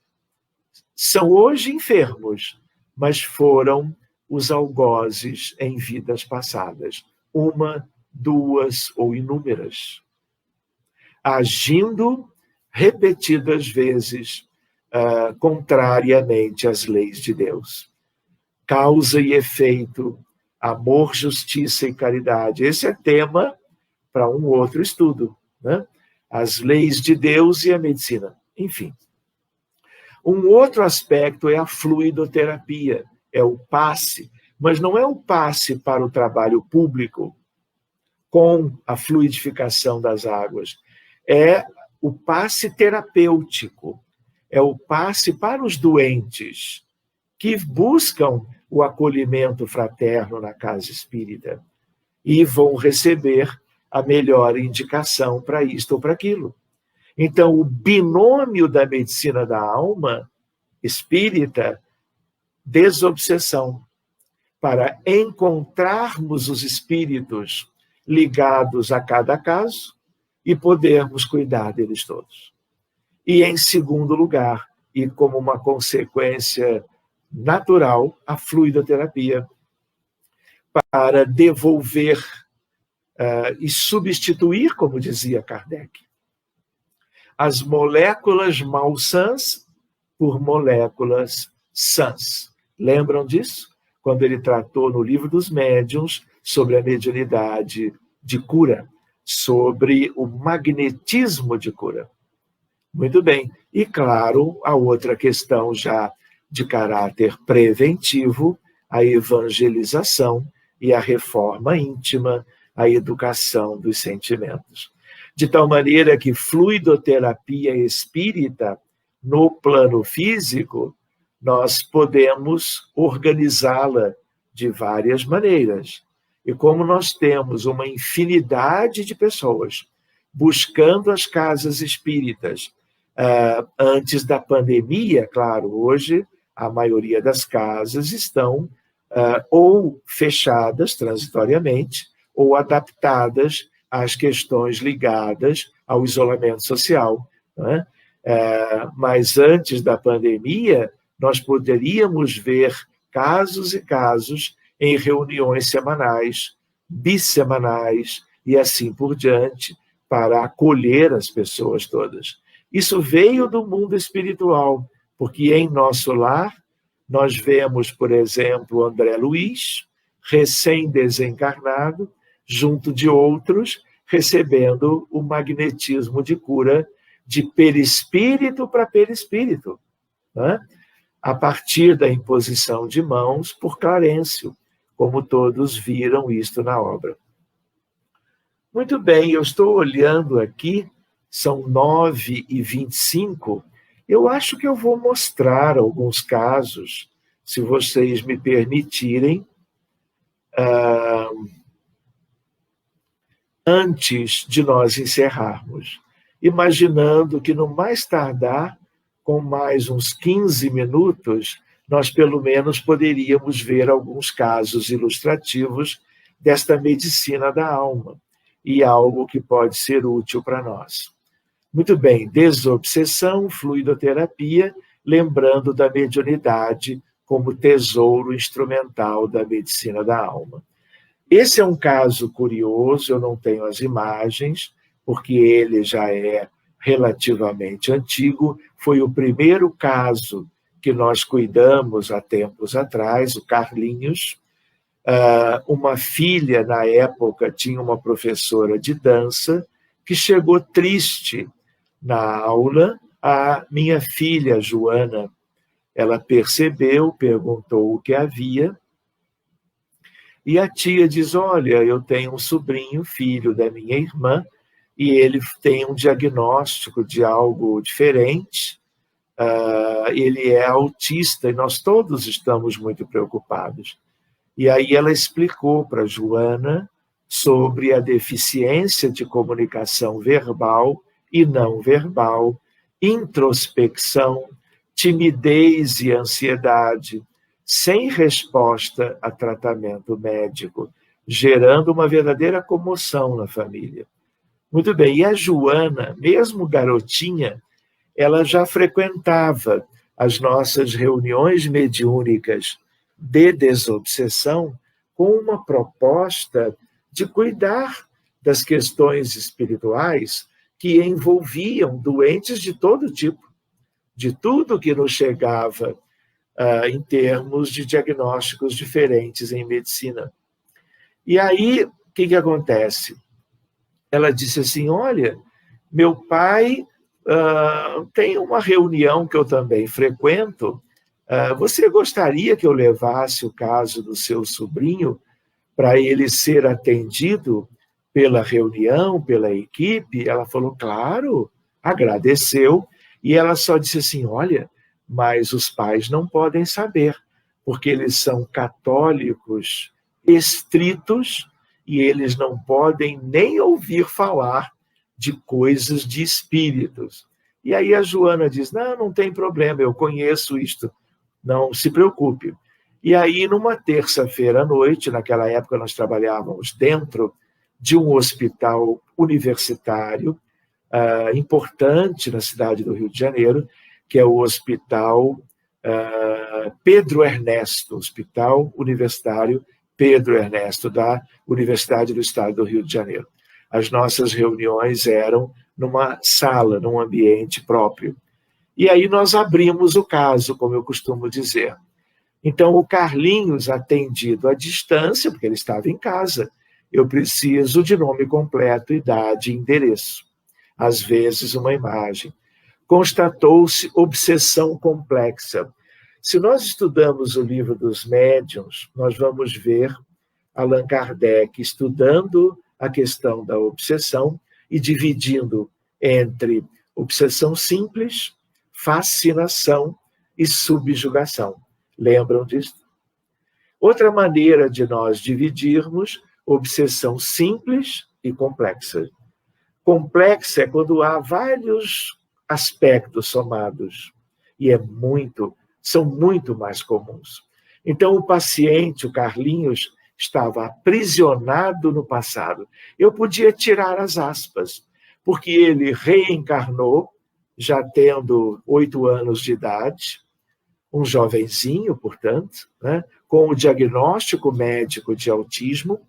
são hoje enfermos, mas foram os algozes em vidas passadas. Uma, duas ou inúmeras. Agindo repetidas vezes contrariamente às leis de Deus. Causa e efeito, amor, justiça e caridade. Esse é tema para um outro estudo, né? As leis de Deus e a medicina. Enfim. Um outro aspecto é a fluidoterapia, é o passe, mas não é o passe para o trabalho público com a fluidificação das águas, é o passe terapêutico, é o passe para os doentes que buscam o acolhimento fraterno na casa espírita e vão receber a melhor indicação para isto ou para aquilo. Então, o binômio da medicina da alma espírita, desobsessão, para encontrarmos os espíritos ligados a cada caso e podermos cuidar deles todos. E, em segundo lugar, e como uma consequência natural, a fluidoterapia, para devolver e substituir, como dizia Kardec, as moléculas malsãs por moléculas sãs. Lembram disso? Quando ele tratou no Livro dos Médiuns sobre a mediunidade de cura, sobre o magnetismo de cura. Muito bem. E, claro, a outra questão já de caráter preventivo, a evangelização e a reforma íntima, a educação dos sentimentos. De tal maneira que fluidoterapia espírita, no plano físico, nós podemos organizá-la de várias maneiras. E como nós temos uma infinidade de pessoas buscando as casas espíritas, antes da pandemia, claro, hoje a maioria das casas estão ou fechadas transitoriamente ou adaptadas às questões ligadas ao isolamento social, né? Mas antes da pandemia, nós poderíamos ver casos e casos em reuniões semanais, bissemanais e assim por diante, para acolher as pessoas todas. Isso veio do mundo espiritual, porque em nosso lar nós vemos, por exemplo, André Luiz, recém-desencarnado, junto de outros, recebendo o magnetismo de cura de perispírito para perispírito, né? A partir da imposição de mãos por Clarencio, como todos viram isto na obra. Muito bem, eu estou olhando aqui, são 9h25, eu acho que eu vou mostrar alguns casos, se vocês me permitirem, antes de nós encerrarmos, imaginando que no mais tardar, com mais uns 15 minutos, nós pelo menos poderíamos ver alguns casos ilustrativos desta medicina da alma, e algo que pode ser útil para nós. Muito bem, desobsessão, fluidoterapia, lembrando da mediunidade como tesouro instrumental da medicina da alma. Esse é um caso curioso, eu não tenho as imagens, porque ele já é relativamente antigo, foi o primeiro caso que nós cuidamos há tempos atrás, o Carlinhos. Uma filha, na época, tinha uma professora de dança que chegou triste na aula. A minha filha, Joana, ela percebeu, perguntou o que havia, e a tia diz, olha, eu tenho um sobrinho, filho da minha irmã, e ele tem um diagnóstico de algo diferente, ele é autista, e nós todos estamos muito preocupados. E aí ela explicou para Joana sobre a deficiência de comunicação verbal e não verbal, introspecção, timidez e ansiedade, sem resposta a tratamento médico, gerando uma verdadeira comoção na família. Muito bem, e a Joana, mesmo garotinha, ela já frequentava as nossas reuniões mediúnicas de desobsessão com uma proposta de cuidar das questões espirituais que envolviam doentes de todo tipo, de tudo que nos chegava em termos de diagnósticos diferentes em medicina. E aí, o que acontece? Ela disse assim, olha, meu pai tem uma reunião que eu também frequento, você gostaria que eu levasse o caso do seu sobrinho para ele ser atendido pela reunião, pela equipe? Ela falou, claro, agradeceu, e ela só disse assim, olha, mas os pais não podem saber, porque eles são católicos estritos e eles não podem nem ouvir falar de coisas de espíritos. E aí a Joana diz, não tem problema, eu conheço isto, não se preocupe. E aí, numa terça-feira à noite, naquela época nós trabalhávamos dentro de um hospital universitário importante na cidade do Rio de Janeiro, que é o Hospital Pedro Ernesto, Hospital Universitário Pedro Ernesto, da Universidade do Estado do Rio de Janeiro. As nossas reuniões eram numa sala, num ambiente próprio. E aí nós abrimos o caso, como eu costumo dizer. Então, o Carlinhos, atendido à distância, porque ele estava em casa, eu preciso de nome completo, idade e endereço. Às vezes, uma imagem. Constatou-se obsessão complexa. Se nós estudamos o livro dos médiuns, nós vamos ver Allan Kardec estudando a questão da obsessão e dividindo entre obsessão simples, fascinação e subjugação. Lembram disso? Outra maneira de nós dividirmos obsessão simples e complexa. Complexa é quando há vários aspectos somados e são muito mais comuns. Então, o paciente, o Carlinhos, estava aprisionado no passado. Eu podia tirar as aspas, porque ele reencarnou, já tendo 8 anos de idade, um jovenzinho, portanto, né, com o diagnóstico médico de autismo,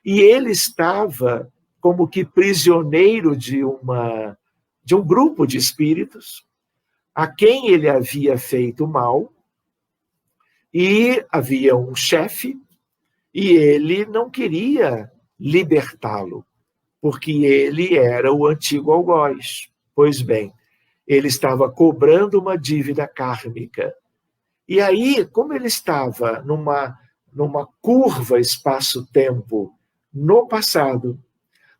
e ele estava como que prisioneiro de um grupo de espíritos a quem ele havia feito mal, e havia um chefe, e ele não queria libertá-lo, porque ele era o antigo algoz. Pois bem, ele estava cobrando uma dívida kármica. E aí, como ele estava numa curva espaço-tempo no passado,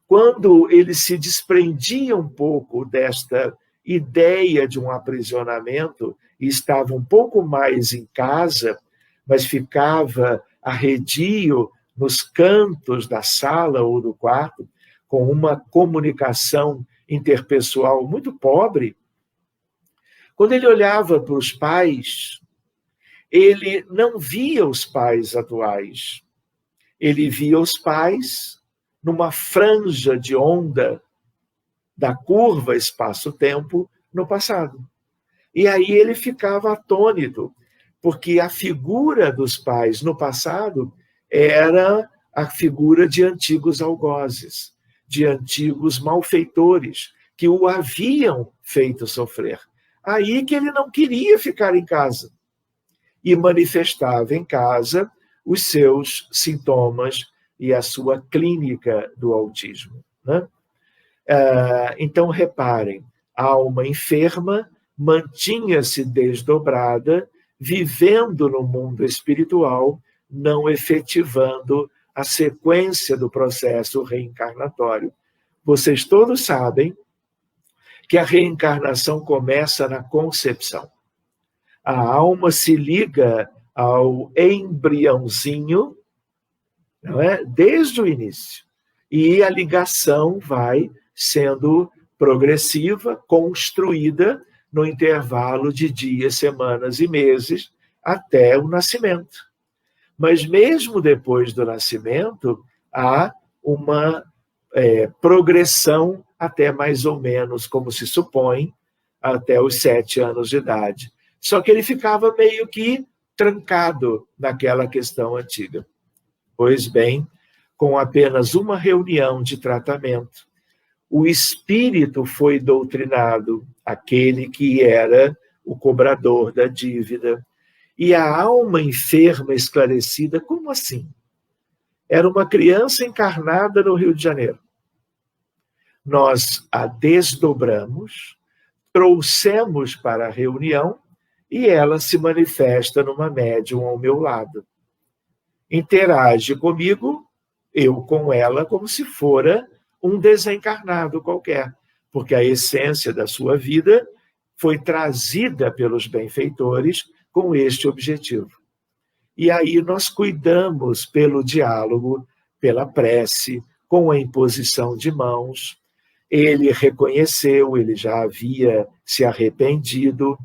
quando ele se desprendia um pouco desta ideia de um aprisionamento e estava um pouco mais em casa, mas ficava arredio nos cantos da sala ou do quarto, com uma comunicação interpessoal muito pobre, quando ele olhava para os pais, ele não via os pais atuais. Ele via os pais numa franja de onda da curva espaço-tempo no passado. E aí ele ficava atônito, porque a figura dos pais no passado era a figura de antigos algozes, de antigos malfeitores, que o haviam feito sofrer. Aí que ele não queria ficar em casa. E manifestava em casa os seus sintomas e a sua clínica do autismo. Né? Então, reparem, a alma enferma mantinha-se desdobrada, vivendo no mundo espiritual, não efetivando a sequência do processo reencarnatório. Vocês todos sabem que a reencarnação começa na concepção. A alma se liga ao embriãozinho, não é? Desde o início. E a ligação vai sendo progressiva, construída no intervalo de dias, semanas e meses até o nascimento. Mas mesmo depois do nascimento, há uma progressão até mais ou menos, como se supõe, até os 7 anos de idade. Só que ele ficava meio que trancado naquela questão antiga. Pois bem, com apenas uma reunião de tratamento, o espírito foi doutrinado, aquele que era o cobrador da dívida, e a alma enferma esclarecida, como assim? Era uma criança encarnada no Rio de Janeiro. Nós a desdobramos, trouxemos para a reunião, e ela se manifesta numa médium ao meu lado. Interage comigo, eu com ela, como se fora um desencarnado qualquer, porque a essência da sua vida foi trazida pelos benfeitores com este objetivo. E aí nós cuidamos pelo diálogo, pela prece, com a imposição de mãos. Ele reconheceu, ele já havia se arrependido,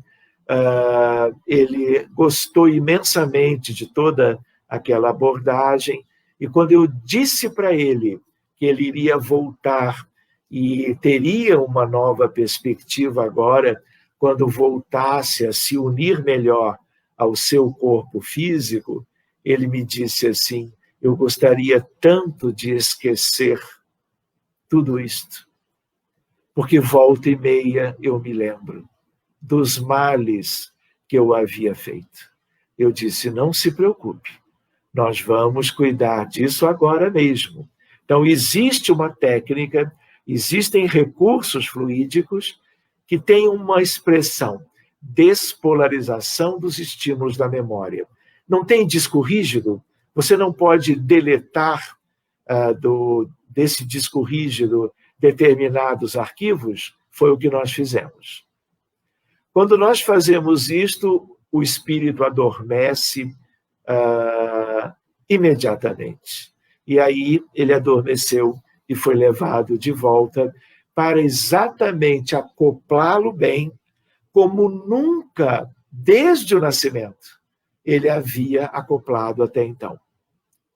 Ele gostou imensamente de toda aquela abordagem, e quando eu disse para ele que ele iria voltar e teria uma nova perspectiva agora, quando voltasse a se unir melhor ao seu corpo físico, ele me disse assim: eu gostaria tanto de esquecer tudo isto, porque volta e meia eu me lembro dos males que eu havia feito. Eu disse: não se preocupe, nós vamos cuidar disso agora mesmo. Então, existe uma técnica, existem recursos fluídicos que têm uma expressão: despolarização dos estímulos da memória. Não tem disco rígido? Você não pode deletar desse disco rígido determinados arquivos? Foi o que nós fizemos. Quando nós fazemos isto, o espírito adormece imediatamente. E aí ele adormeceu e foi levado de volta para exatamente acoplá-lo bem, como nunca, desde o nascimento, ele havia acoplado até então.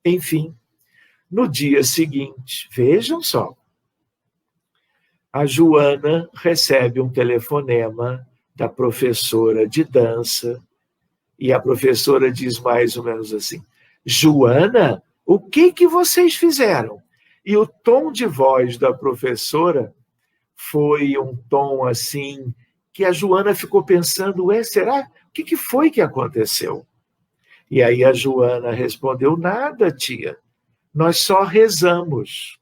Enfim, no dia seguinte, vejam só, a Joana recebe um telefonema da professora de dança, e a professora diz mais ou menos assim: Joana, o que vocês fizeram? E o tom de voz da professora foi um tom assim, que a Joana ficou pensando: será? O que foi que aconteceu? E aí a Joana respondeu: nada, tia, nós só rezamos.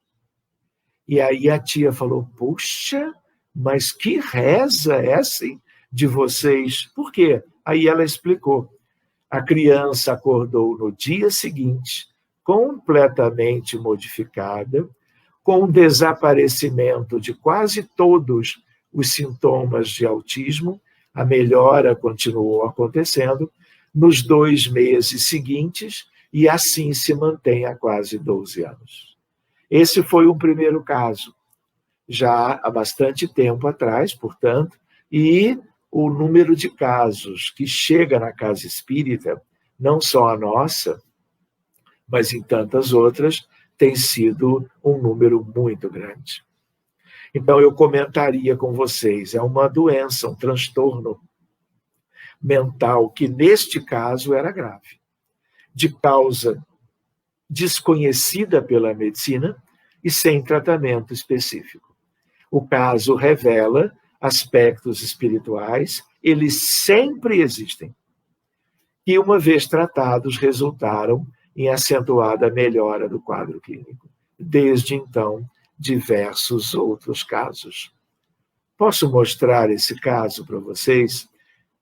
E aí a tia falou: puxa, mas que reza é essa de vocês? Por quê? Aí ela explicou: a criança acordou no dia seguinte, completamente modificada, com o desaparecimento de quase todos os sintomas de autismo. A melhora continuou acontecendo nos 2 meses seguintes, e assim se mantém há quase 12 anos. Esse foi um primeiro caso, já há bastante tempo atrás, portanto, e o número de casos que chega na casa espírita, não só a nossa, mas em tantas outras, tem sido um número muito grande. Então, eu comentaria com vocês, é uma doença, um transtorno mental que, neste caso, era grave, de causa desconhecida pela medicina e sem tratamento específico. O caso revela aspectos espirituais, eles sempre existem, e, uma vez tratados, resultaram em acentuada melhora do quadro clínico. Desde então, diversos outros casos. Posso mostrar esse caso para vocês?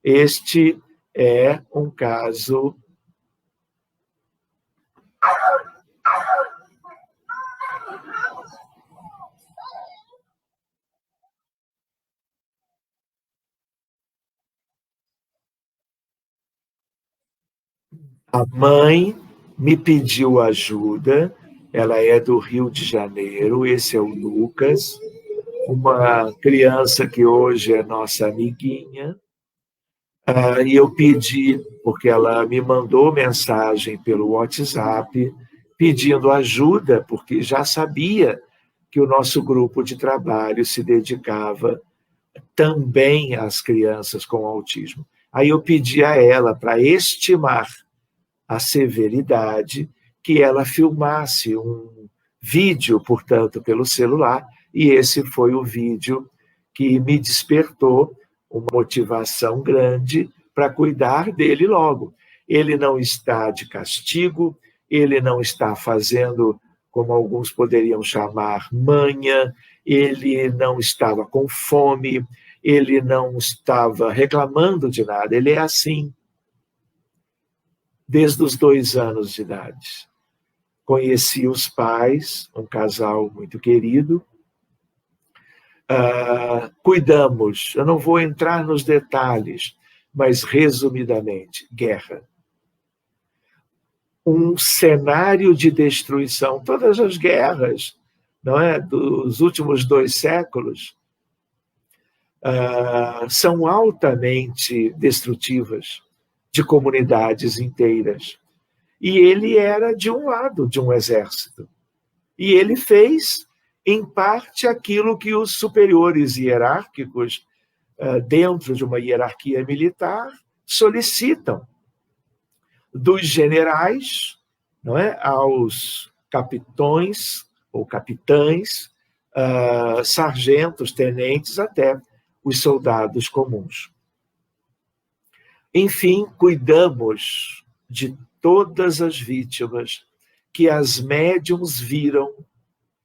Este é um caso a mãe me pediu ajuda, ela é do Rio de Janeiro, esse é o Lucas, uma criança que hoje é nossa amiguinha, e eu pedi, porque ela me mandou mensagem pelo WhatsApp, pedindo ajuda, porque já sabia que o nosso grupo de trabalho se dedicava também às crianças com autismo. Aí eu pedi a ela para estimar a severidade, que ela filmasse um vídeo, portanto, pelo celular, e esse foi o vídeo que me despertou uma motivação grande para cuidar dele logo. Ele não está de castigo, ele não está fazendo, como alguns poderiam chamar, manha, ele não estava com fome, ele não estava reclamando de nada, ele é assim desde os 2 anos de idade. Conheci os pais, um casal muito querido. Cuidamos, eu não vou entrar nos detalhes, mas resumidamente, guerra. Um cenário de destruição, todas as guerras, não é, dos últimos 2 séculos, são altamente destrutivas de comunidades inteiras. E ele era de um lado de um exército. E ele fez, em parte, aquilo que os superiores hierárquicos, dentro de uma hierarquia militar, solicitam dos generais, não é, aos capitões ou capitães, sargentos, tenentes, até os soldados comuns. Enfim, cuidamos de todas as vítimas que as médiuns viram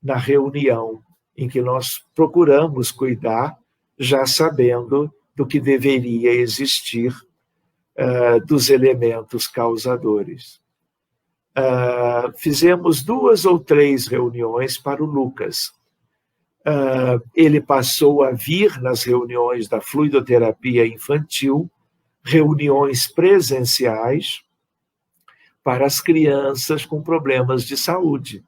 na reunião em que nós procuramos cuidar, já sabendo do que deveria existir dos elementos causadores. Fizemos 2 ou 3 reuniões para o Lucas. Ele passou a vir nas reuniões da fluidoterapia infantil, reuniões presenciais para as crianças com problemas de saúde.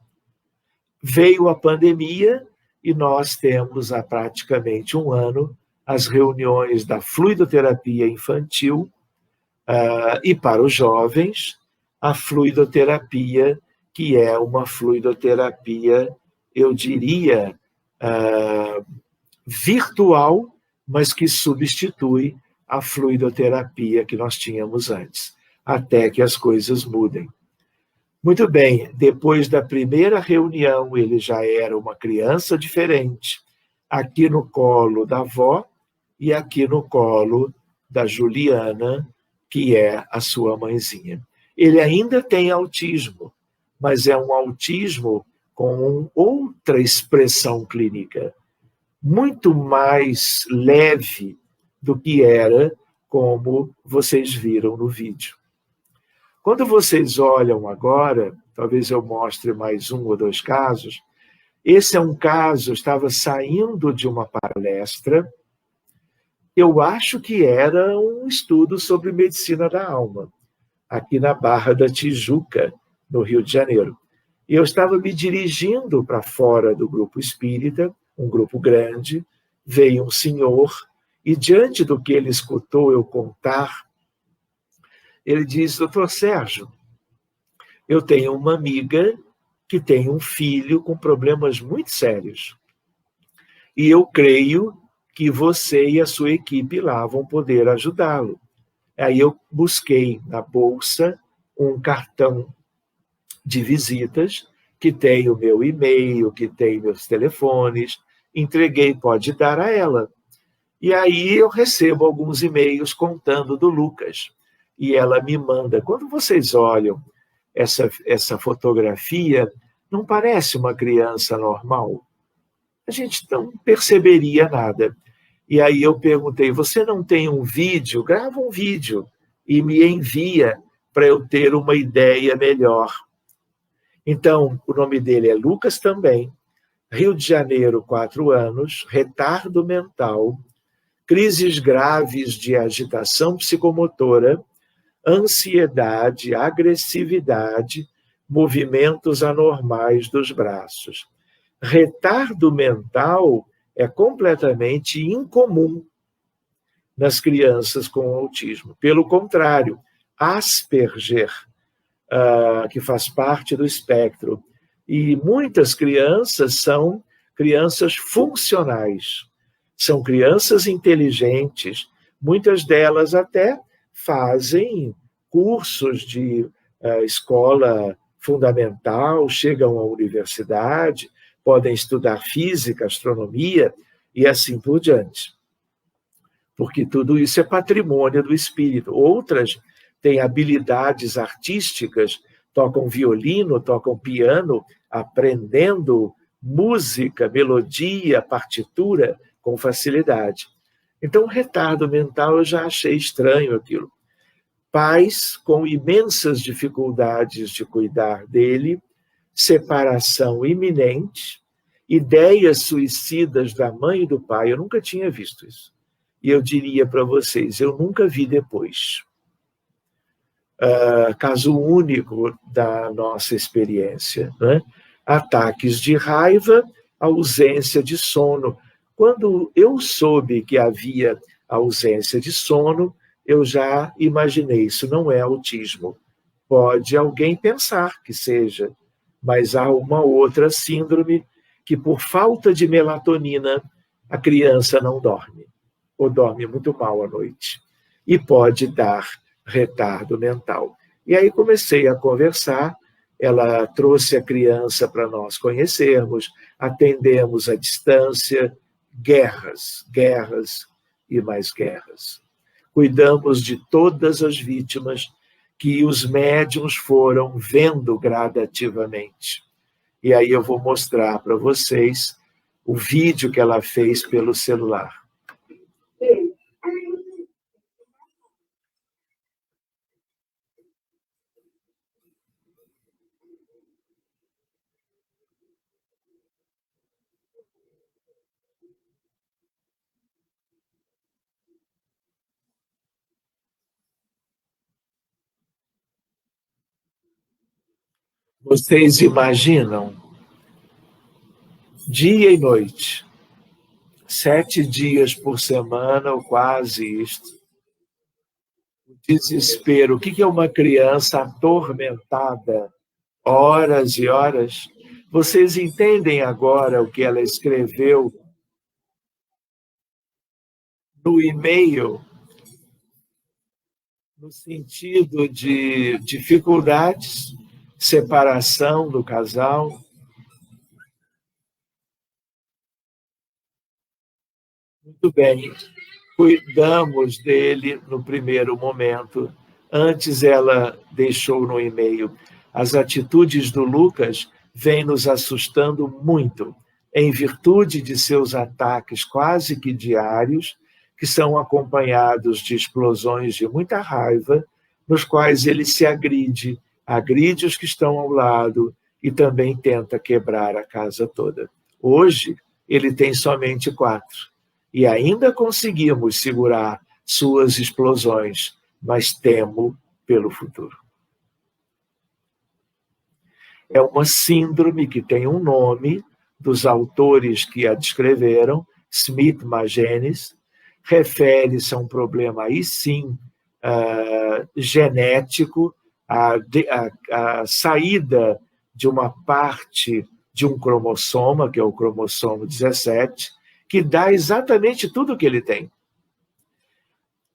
Veio a pandemia e nós temos há praticamente um ano as reuniões da fluidoterapia infantil e para os jovens a fluidoterapia, que é uma fluidoterapia, eu diria, virtual, mas que substitui a fluidoterapia que nós tínhamos antes, até que as coisas mudem. Muito bem, depois da primeira reunião, ele já era uma criança diferente, aqui no colo da avó e aqui no colo da Juliana, que é a sua mãezinha. Ele ainda tem autismo, mas é um autismo com outra expressão clínica, muito mais leve do que era, como vocês viram no vídeo. Quando vocês olham agora, talvez eu mostre mais 1 ou 2 casos, esse é um caso, eu estava saindo de uma palestra, eu acho que era um estudo sobre medicina da alma, aqui na Barra da Tijuca, no Rio de Janeiro. E eu estava me dirigindo para fora do grupo espírita, um grupo grande, veio um senhor, e diante do que ele escutou eu contar, ele disse: doutor Sérgio, eu tenho uma amiga que tem um filho com problemas muito sérios. E eu creio que você e a sua equipe lá vão poder ajudá-lo. Aí eu busquei na bolsa um cartão de visitas que tem o meu e-mail, que tem meus telefones, entreguei, pode dar a ela. E aí eu recebo alguns e-mails contando do Lucas. E ela me manda, quando vocês olham essa fotografia, não parece uma criança normal? A gente não perceberia nada. E aí eu perguntei, você não tem um vídeo? Grava um vídeo e me envia para eu ter uma ideia melhor. Então, o nome dele é Lucas também, Rio de Janeiro, 4 anos, retardo mental, crises graves de agitação psicomotora, ansiedade, agressividade, movimentos anormais dos braços. Retardo mental é completamente incomum nas crianças com autismo. Pelo contrário, Asperger, que faz parte do espectro, e muitas crianças são crianças funcionais, são crianças inteligentes, muitas delas até fazem cursos de escola fundamental, chegam à universidade, podem estudar física, astronomia e assim por diante. Porque tudo isso é patrimônio do espírito. Outras têm habilidades artísticas, tocam violino, tocam piano, aprendendo música, melodia, partitura com facilidade. Então, o retardo mental, eu já achei estranho aquilo. Pais com imensas dificuldades de cuidar dele, separação iminente, ideias suicidas da mãe e do pai. Eu nunca tinha visto isso. E eu diria para vocês, eu nunca vi depois. Caso único da nossa experiência, né? Ataques de raiva, ausência de sono. Quando eu soube que havia ausência de sono, eu já imaginei, isso não é autismo. Pode alguém pensar que seja, mas há uma outra síndrome que, por falta de melatonina, a criança não dorme, ou dorme muito mal à noite, e pode dar retardo mental. E aí comecei a conversar, ela trouxe a criança para nós conhecermos, atendemos à distância, guerras, guerras e mais guerras. Cuidamos de todas as vítimas que os médiuns foram vendo gradativamente. E aí eu vou mostrar para vocês o vídeo que ela fez pelo celular. Vocês imaginam, dia e noite, 7 dias por semana, ou quase isto, o desespero. O que é uma criança atormentada, horas e horas? Vocês entendem agora o que ela escreveu no e-mail, no sentido de dificuldades, separação do casal? Muito bem, cuidamos dele no primeiro momento. Antes ela deixou no e-mail: as atitudes do Lucas vêm nos assustando muito, em virtude de seus ataques quase que diários, que são acompanhados de explosões de muita raiva, nos quais ele se agride, agride os que estão ao lado e também tenta quebrar a casa toda. Hoje, ele tem somente 4. E ainda conseguimos segurar suas explosões, mas temo pelo futuro. É uma síndrome que tem um nome dos autores que a descreveram, Smith-Magenis, refere-se a um problema, aí sim, genético, a saída de uma parte de um cromossoma, que é o cromossomo 17, que dá exatamente tudo o que ele tem.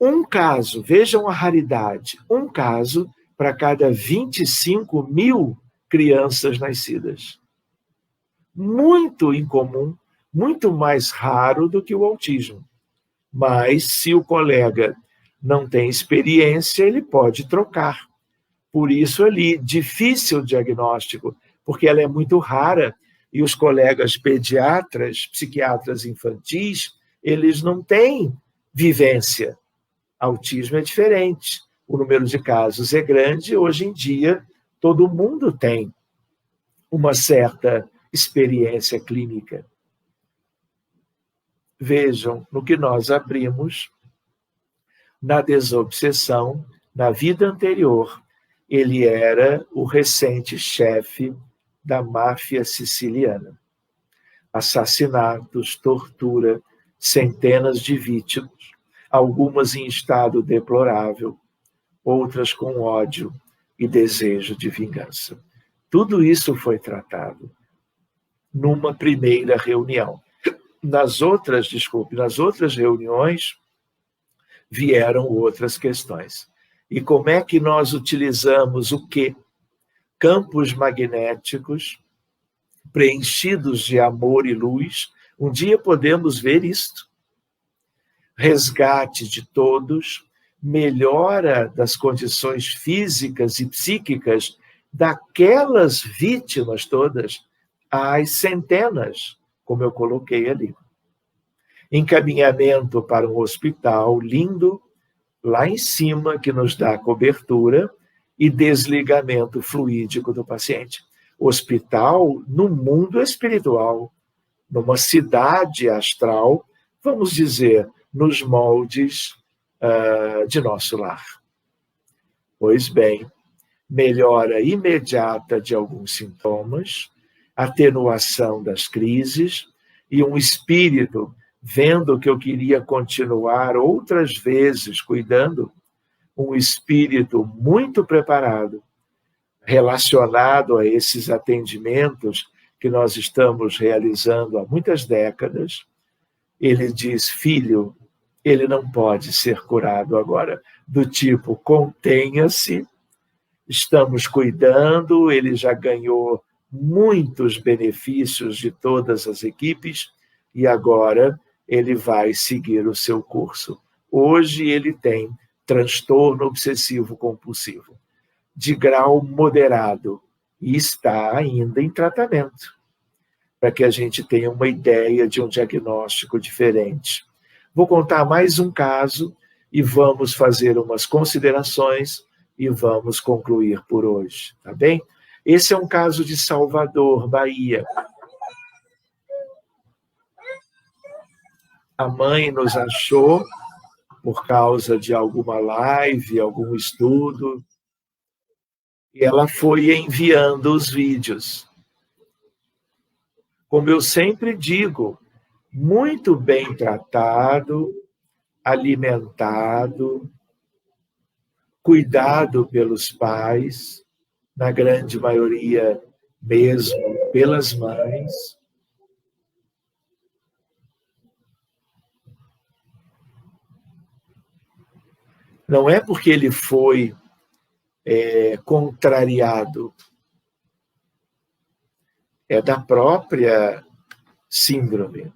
Um caso, vejam a raridade, um caso para cada 25 mil crianças nascidas. Muito incomum, muito mais raro do que o autismo. Mas, se o colega não tem experiência, ele pode trocar. Por isso, ali, difícil o diagnóstico, porque ela é muito rara, e os colegas pediatras, psiquiatras infantis, eles não têm vivência. Autismo é diferente. O número de casos é grande. Hoje em dia, todo mundo tem uma certa experiência clínica. Vejam no que nós abrimos na desobsessão, na vida anterior. Ele era o recente chefe da máfia siciliana. Assassinatos, tortura, centenas de vítimas, algumas em estado deplorável, outras com ódio e desejo de vingança. Tudo isso foi tratado numa primeira reunião. Nas outras reuniões, vieram outras questões. E como é que nós utilizamos o quê? Campos magnéticos preenchidos de amor e luz. Um dia podemos ver isto. Resgate de todos, melhora das condições físicas e psíquicas daquelas vítimas todas, às centenas, como eu coloquei ali. Encaminhamento para um hospital lindo, lá em cima, que nos dá cobertura, e desligamento fluídico do paciente. Hospital no mundo espiritual, numa cidade astral, vamos dizer, nos moldes de nosso lar. Pois bem, melhora imediata de alguns sintomas, atenuação das crises e um espírito vendo que eu queria continuar outras vezes cuidando, um espírito muito preparado, relacionado a esses atendimentos que nós estamos realizando há muitas décadas, ele diz: filho, ele não pode ser curado agora. Do tipo, contenha-se, estamos cuidando, ele já ganhou muitos benefícios de todas as equipes e agora ele vai seguir o seu curso. Hoje ele tem transtorno obsessivo compulsivo de grau moderado e está ainda em tratamento, para que a gente tenha uma ideia de um diagnóstico diferente. Vou contar mais um caso e vamos fazer umas considerações e vamos concluir por hoje, tá bem? Esse é um caso de Salvador, Bahia. A mãe nos achou por causa de alguma live, algum estudo, e ela foi enviando os vídeos. Como eu sempre digo, muito bem tratado, alimentado, cuidado pelos pais, na grande maioria mesmo pelas mães. Não é porque ele foi contrariado, é da própria síndrome.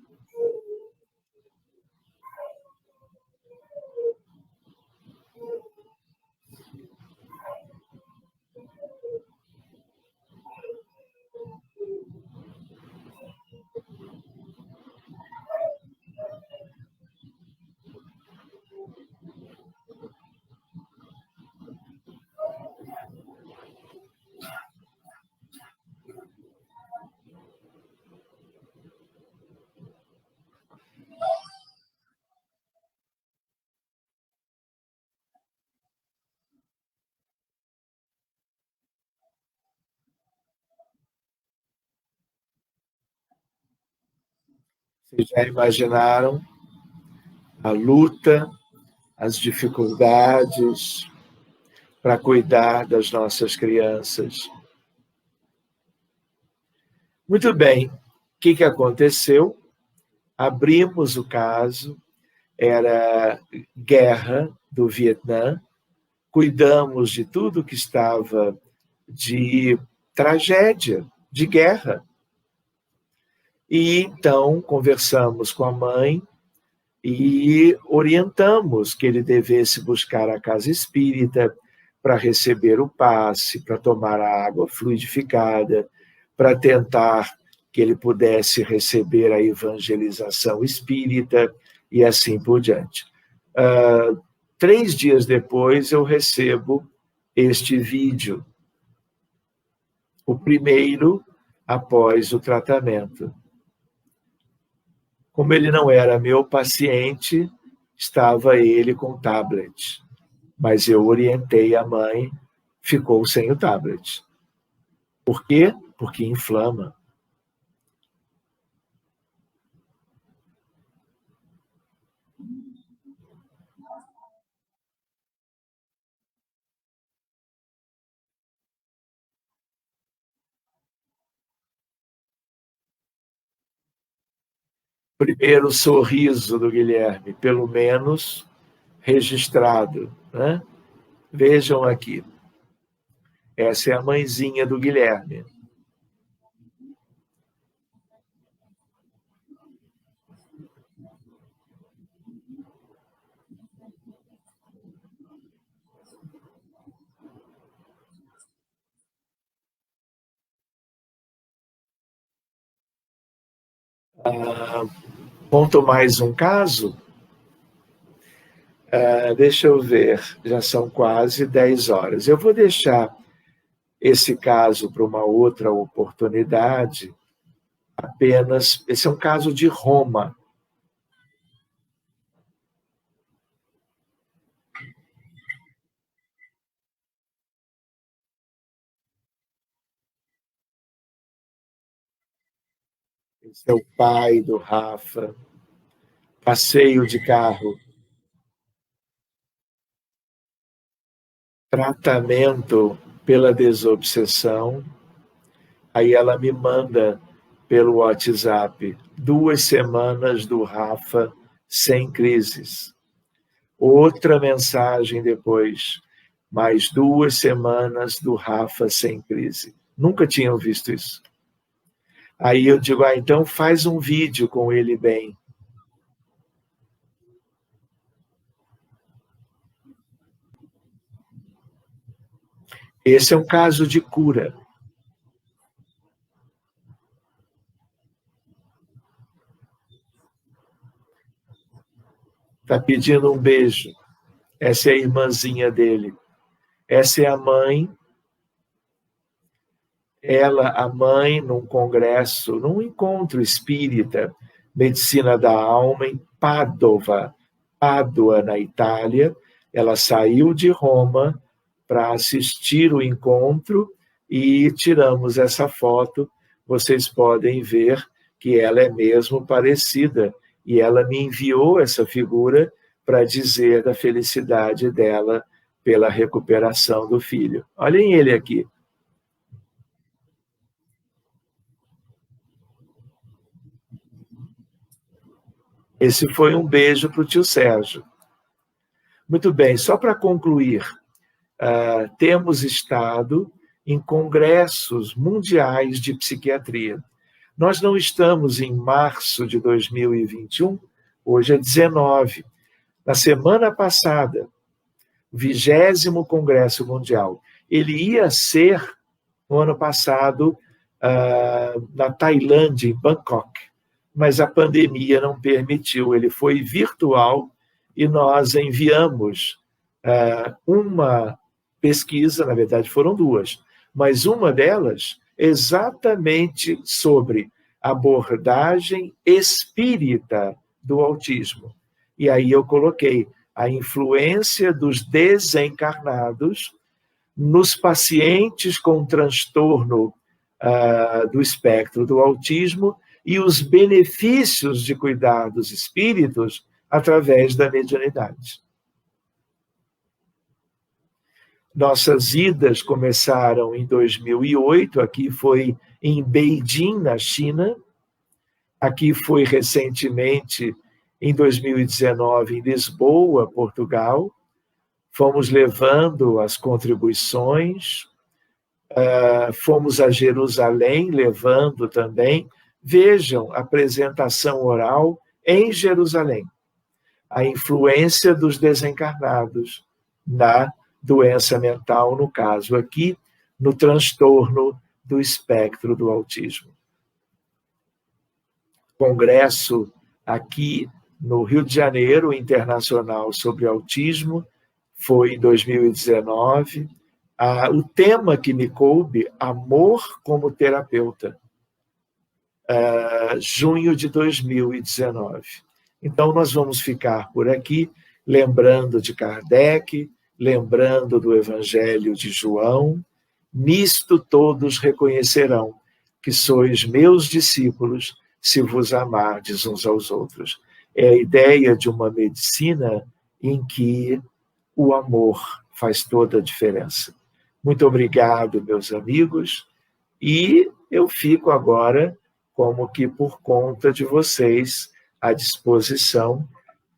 Vocês já imaginaram a luta, as dificuldades para cuidar das nossas crianças? Muito bem, o que aconteceu? Abrimos o caso, era guerra do Vietnã, cuidamos de tudo que estava de tragédia, de guerra. E então conversamos com a mãe e orientamos que ele devesse buscar a casa espírita para receber o passe, para tomar a água fluidificada, para tentar que ele pudesse receber a evangelização espírita e assim por diante. 3 dias depois eu recebo este vídeo, o primeiro após o tratamento. Como ele não era meu paciente, estava ele com o tablet, mas eu orientei a mãe, ficou sem o tablet. Por quê? Porque inflama. Primeiro sorriso do Guilherme, pelo menos registrado, né? Vejam aqui. Essa é a mãezinha do Guilherme. Conto mais um caso? Deixa eu ver, já são quase 10 horas. Eu vou deixar esse caso para uma outra oportunidade, apenas. Esse é um caso de Roma. Esse é o pai do Rafa. passeio de carro, tratamento pela desobsessão. Aí ela me manda pelo WhatsApp 2 semanas do Rafa sem crises. Outra mensagem depois, mais 2 semanas do Rafa sem crise. Nunca tinham visto isso. Aí eu digo, então faz um vídeo com ele bem. Esse é um caso de cura. Está pedindo um beijo. Essa é a irmãzinha dele. Essa é a mãe. Ela, a mãe, num congresso, num encontro espírita, Medicina da Alma, em Padova, Pádua, na Itália. Ela saiu de Roma para assistir o encontro e tiramos essa foto. Vocês podem ver que ela é mesmo parecida. E ela me enviou essa figura para dizer da felicidade dela pela recuperação do filho. Olhem ele aqui. Esse foi um beijo para o tio Sérgio. Muito bem, só para concluir, temos estado em congressos mundiais de psiquiatria. Nós não estamos em março de 2021, hoje é 19. Na semana passada, o 20º Congresso Mundial, ele ia ser, no ano passado, na Tailândia, em Bangkok, mas a pandemia não permitiu, ele foi virtual e nós enviamos uma pesquisa, na verdade foram 2, mas uma delas exatamente sobre abordagem espírita do autismo. E aí eu coloquei a influência dos desencarnados nos pacientes com transtorno do espectro do autismo e os benefícios de cuidar dos espíritos através da mediunidade. Nossas idas começaram em 2008, aqui foi em Beijing, na China, aqui foi recentemente, em 2019, em Lisboa, Portugal. Fomos levando as contribuições, fomos a Jerusalém, levando também. Vejam a apresentação oral em Jerusalém. A influência dos desencarnados na doença mental, no caso aqui, no transtorno do espectro do autismo. Congresso aqui no Rio de Janeiro, internacional sobre autismo, foi em 2019. O tema que me coube, amor como terapeuta, junho de 2019. Então, nós vamos ficar por aqui, lembrando de Kardec, lembrando do Evangelho de João. Nisto todos reconhecerão que sois meus discípulos, se vos amardes uns aos outros. É a ideia de uma medicina em que o amor faz toda a diferença. Muito obrigado, meus amigos, e eu fico agora, como que por conta de vocês, à disposição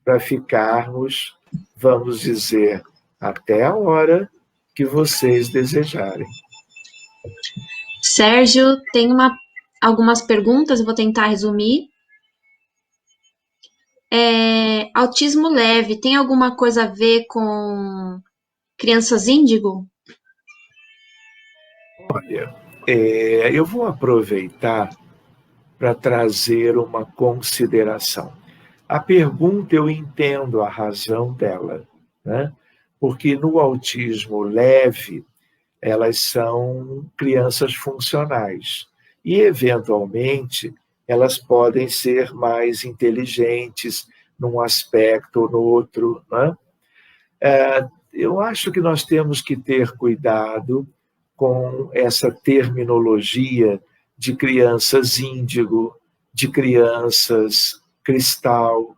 para ficarmos, vamos dizer, até a hora que vocês desejarem. Sérgio, tem algumas perguntas, eu vou tentar resumir. Autismo leve, tem alguma coisa a ver com crianças índigo? Olha, eu vou aproveitar para trazer uma consideração. A pergunta, eu entendo a razão dela, né? Porque no autismo leve, elas são crianças funcionais e, eventualmente, elas podem ser mais inteligentes num aspecto ou no outro, né? Eu acho que nós temos que ter cuidado com essa terminologia de crianças índigo, de crianças cristal.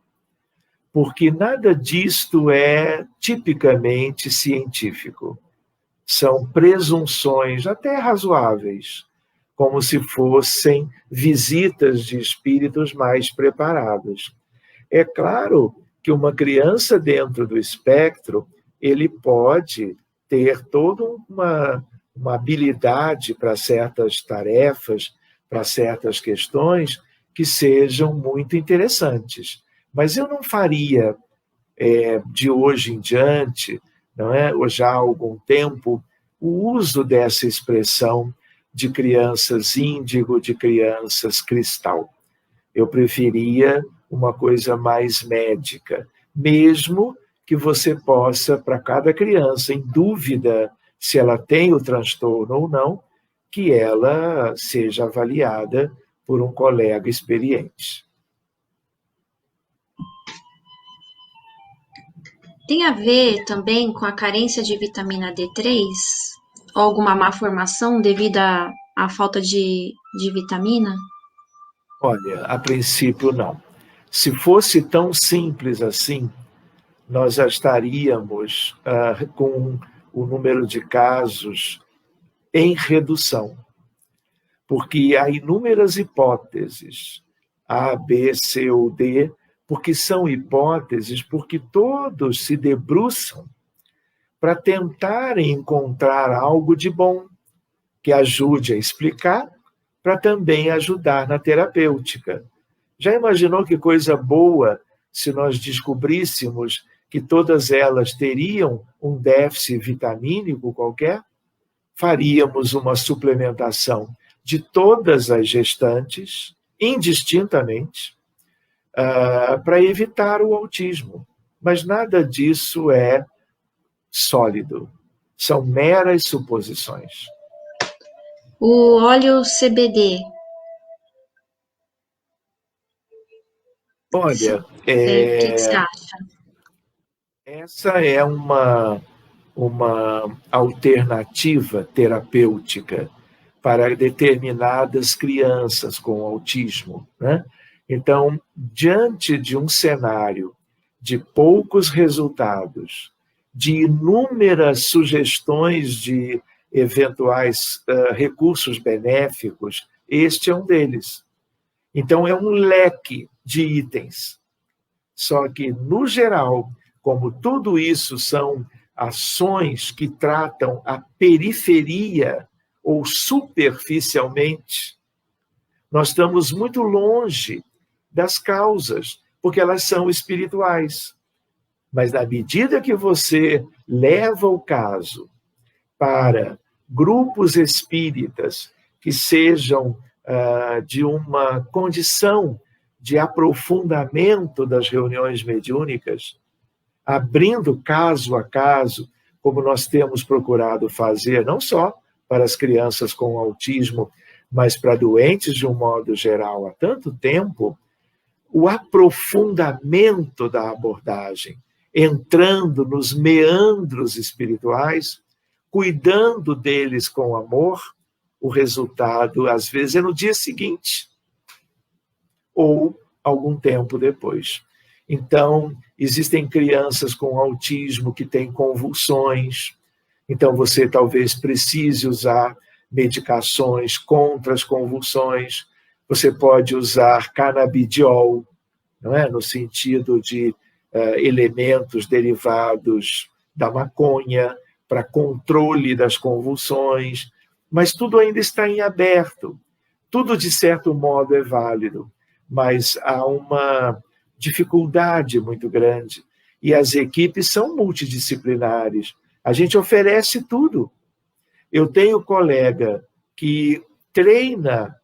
porque nada disto é tipicamente científico. São presunções até razoáveis, como se fossem visitas de espíritos mais preparados. É claro que uma criança dentro do espectro, ele pode ter toda uma habilidade para certas tarefas, para certas questões que sejam muito interessantes. Mas eu não faria, de hoje em diante, não é, ou já há algum tempo, o uso dessa expressão de crianças índigo, de crianças cristal. Eu preferia uma coisa mais médica, mesmo que você possa, para cada criança, em dúvida se ela tem o transtorno ou não, que ela seja avaliada por um colega experiente. Tem a ver também com a carência de vitamina D3? Ou alguma má formação devido à falta de vitamina? Olha, a princípio não. Se fosse tão simples assim, nós já estaríamos com o número de casos em redução, porque há inúmeras hipóteses, A, B, C ou D, porque são hipóteses, porque todos se debruçam para tentarem encontrar algo de bom que ajude a explicar, para também ajudar na terapêutica. Já imaginou que coisa boa se nós descobríssemos que todas elas teriam um déficit vitamínico qualquer? Faríamos uma suplementação de todas as gestantes, indistintamente, para evitar o autismo. Mas nada disso é sólido. São meras suposições. O óleo CBD. Olha, O que você acha? essa é uma alternativa terapêutica para determinadas crianças com autismo, né? Então, diante de um cenário de poucos resultados, de inúmeras sugestões de eventuais recursos benéficos, este é um deles. Então, é um leque de itens. Só que, no geral, como tudo isso são ações que tratam a periferia ou superficialmente, nós estamos muito longe das causas, porque elas são espirituais. Mas, na medida que você leva o caso para grupos espíritas que sejam de uma condição de aprofundamento das reuniões mediúnicas, abrindo caso a caso, como nós temos procurado fazer, não só para as crianças com autismo, mas para doentes de um modo geral há tanto tempo, o aprofundamento da abordagem, entrando nos meandros espirituais, cuidando deles com amor, o resultado, às vezes, é no dia seguinte ou algum tempo depois. Então, existem crianças com autismo que têm convulsões, então você talvez precise usar medicações contra as convulsões, você pode usar canabidiol, não é? No sentido de elementos derivados da maconha para controle das convulsões, mas tudo ainda está em aberto. Tudo, de certo modo, é válido, mas há uma dificuldade muito grande. E as equipes são multidisciplinares. A gente oferece tudo. Eu tenho colega que treina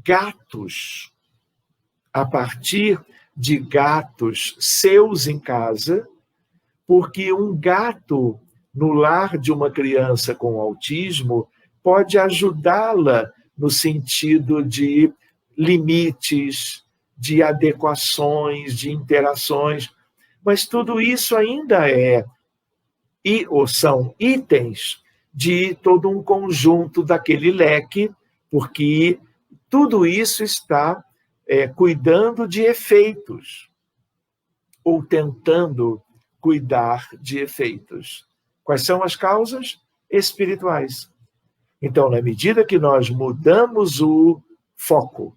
gatos a partir de gatos seus em casa, porque um gato no lar de uma criança com autismo pode ajudá-la no sentido de limites, de adequações, de interações, mas tudo isso ainda ou são itens de todo um conjunto daquele leque, porque tudo isso está cuidando de efeitos. ou tentando cuidar de efeitos. Quais são as causas? Espirituais. Então, na medida que nós mudamos o foco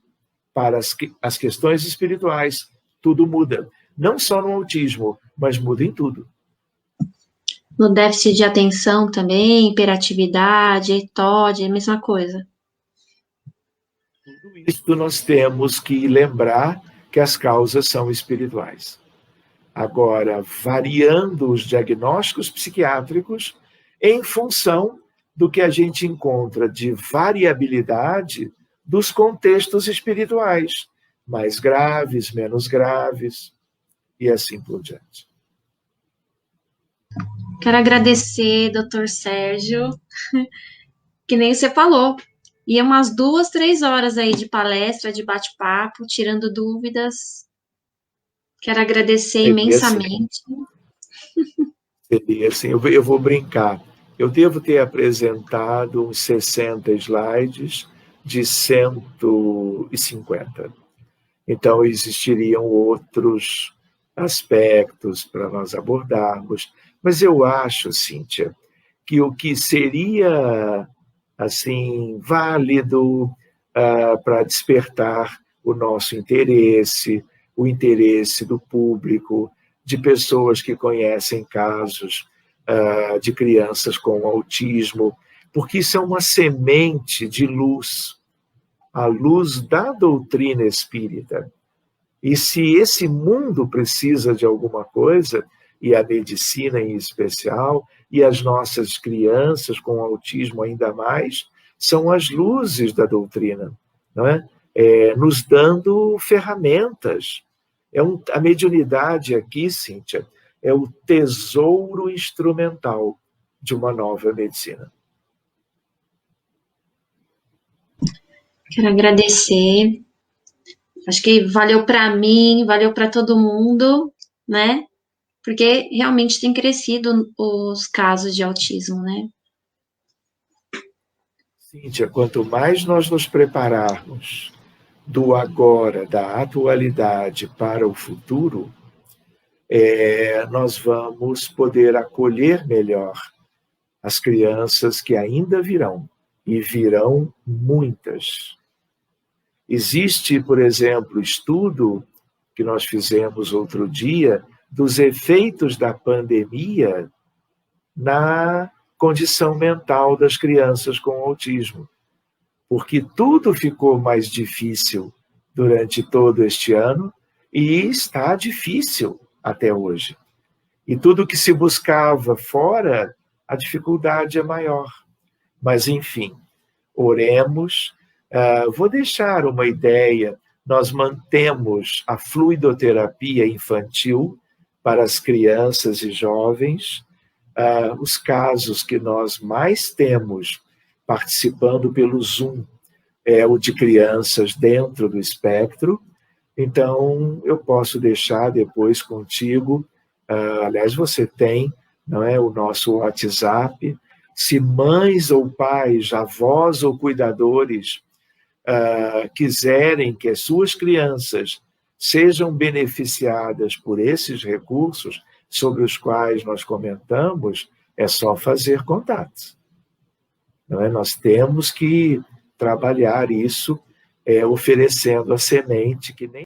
para as questões espirituais, tudo muda. Não só no autismo, mas muda em tudo. No déficit de atenção também, hiperatividade, ETOD, é a mesma coisa. Tudo isso nós temos que lembrar que as causas são espirituais. Agora, variando os diagnósticos psiquiátricos em função do que a gente encontra de variabilidade dos contextos espirituais, mais graves, menos graves, e assim por diante. Quero agradecer, doutor Sérgio, que nem você falou. E umas 2, 3 horas aí de palestra, de bate-papo, tirando dúvidas. Quero agradecer imensamente. Seria assim, eu vou brincar. Eu devo ter apresentado uns 60 slides de 150. Então, existiriam outros aspectos para nós abordarmos. Mas eu acho, Cíntia, que o que seria assim válido para despertar o nosso interesse, o interesse do público, de pessoas que conhecem casos de crianças com autismo, porque isso é uma semente de luz, a luz da doutrina espírita. E se esse mundo precisa de alguma coisa, e a medicina em especial, e as nossas crianças com autismo ainda mais, são as luzes da doutrina, não é? Nos dando ferramentas. A mediunidade aqui, Cíntia, é o tesouro instrumental de uma nova medicina. Quero agradecer. Acho que valeu para mim, valeu para todo mundo, né? Porque realmente tem crescido os casos de autismo, né? Cíntia, quanto mais nós nos prepararmos do agora, da atualidade para o futuro, nós vamos poder acolher melhor as crianças que ainda virão, e virão muitas. Existe, por exemplo, estudo que nós fizemos outro dia dos efeitos da pandemia na condição mental das crianças com autismo. Porque tudo ficou mais difícil durante todo este ano e está difícil até hoje. E tudo que se buscava fora, a dificuldade é maior. Mas, enfim, oremos. Vou deixar uma ideia. Nós mantemos a fluidoterapia infantil para as crianças e jovens. Os casos que nós mais temos participando pelo Zoom é o de crianças dentro do espectro. Então, eu posso deixar depois contigo. Aliás, você tem, não é, o nosso WhatsApp. Se mães ou pais, avós ou cuidadores quiserem que as suas crianças sejam beneficiadas por esses recursos sobre os quais nós comentamos, é só fazer contatos. Não é? Nós temos que trabalhar isso, oferecendo a semente que nem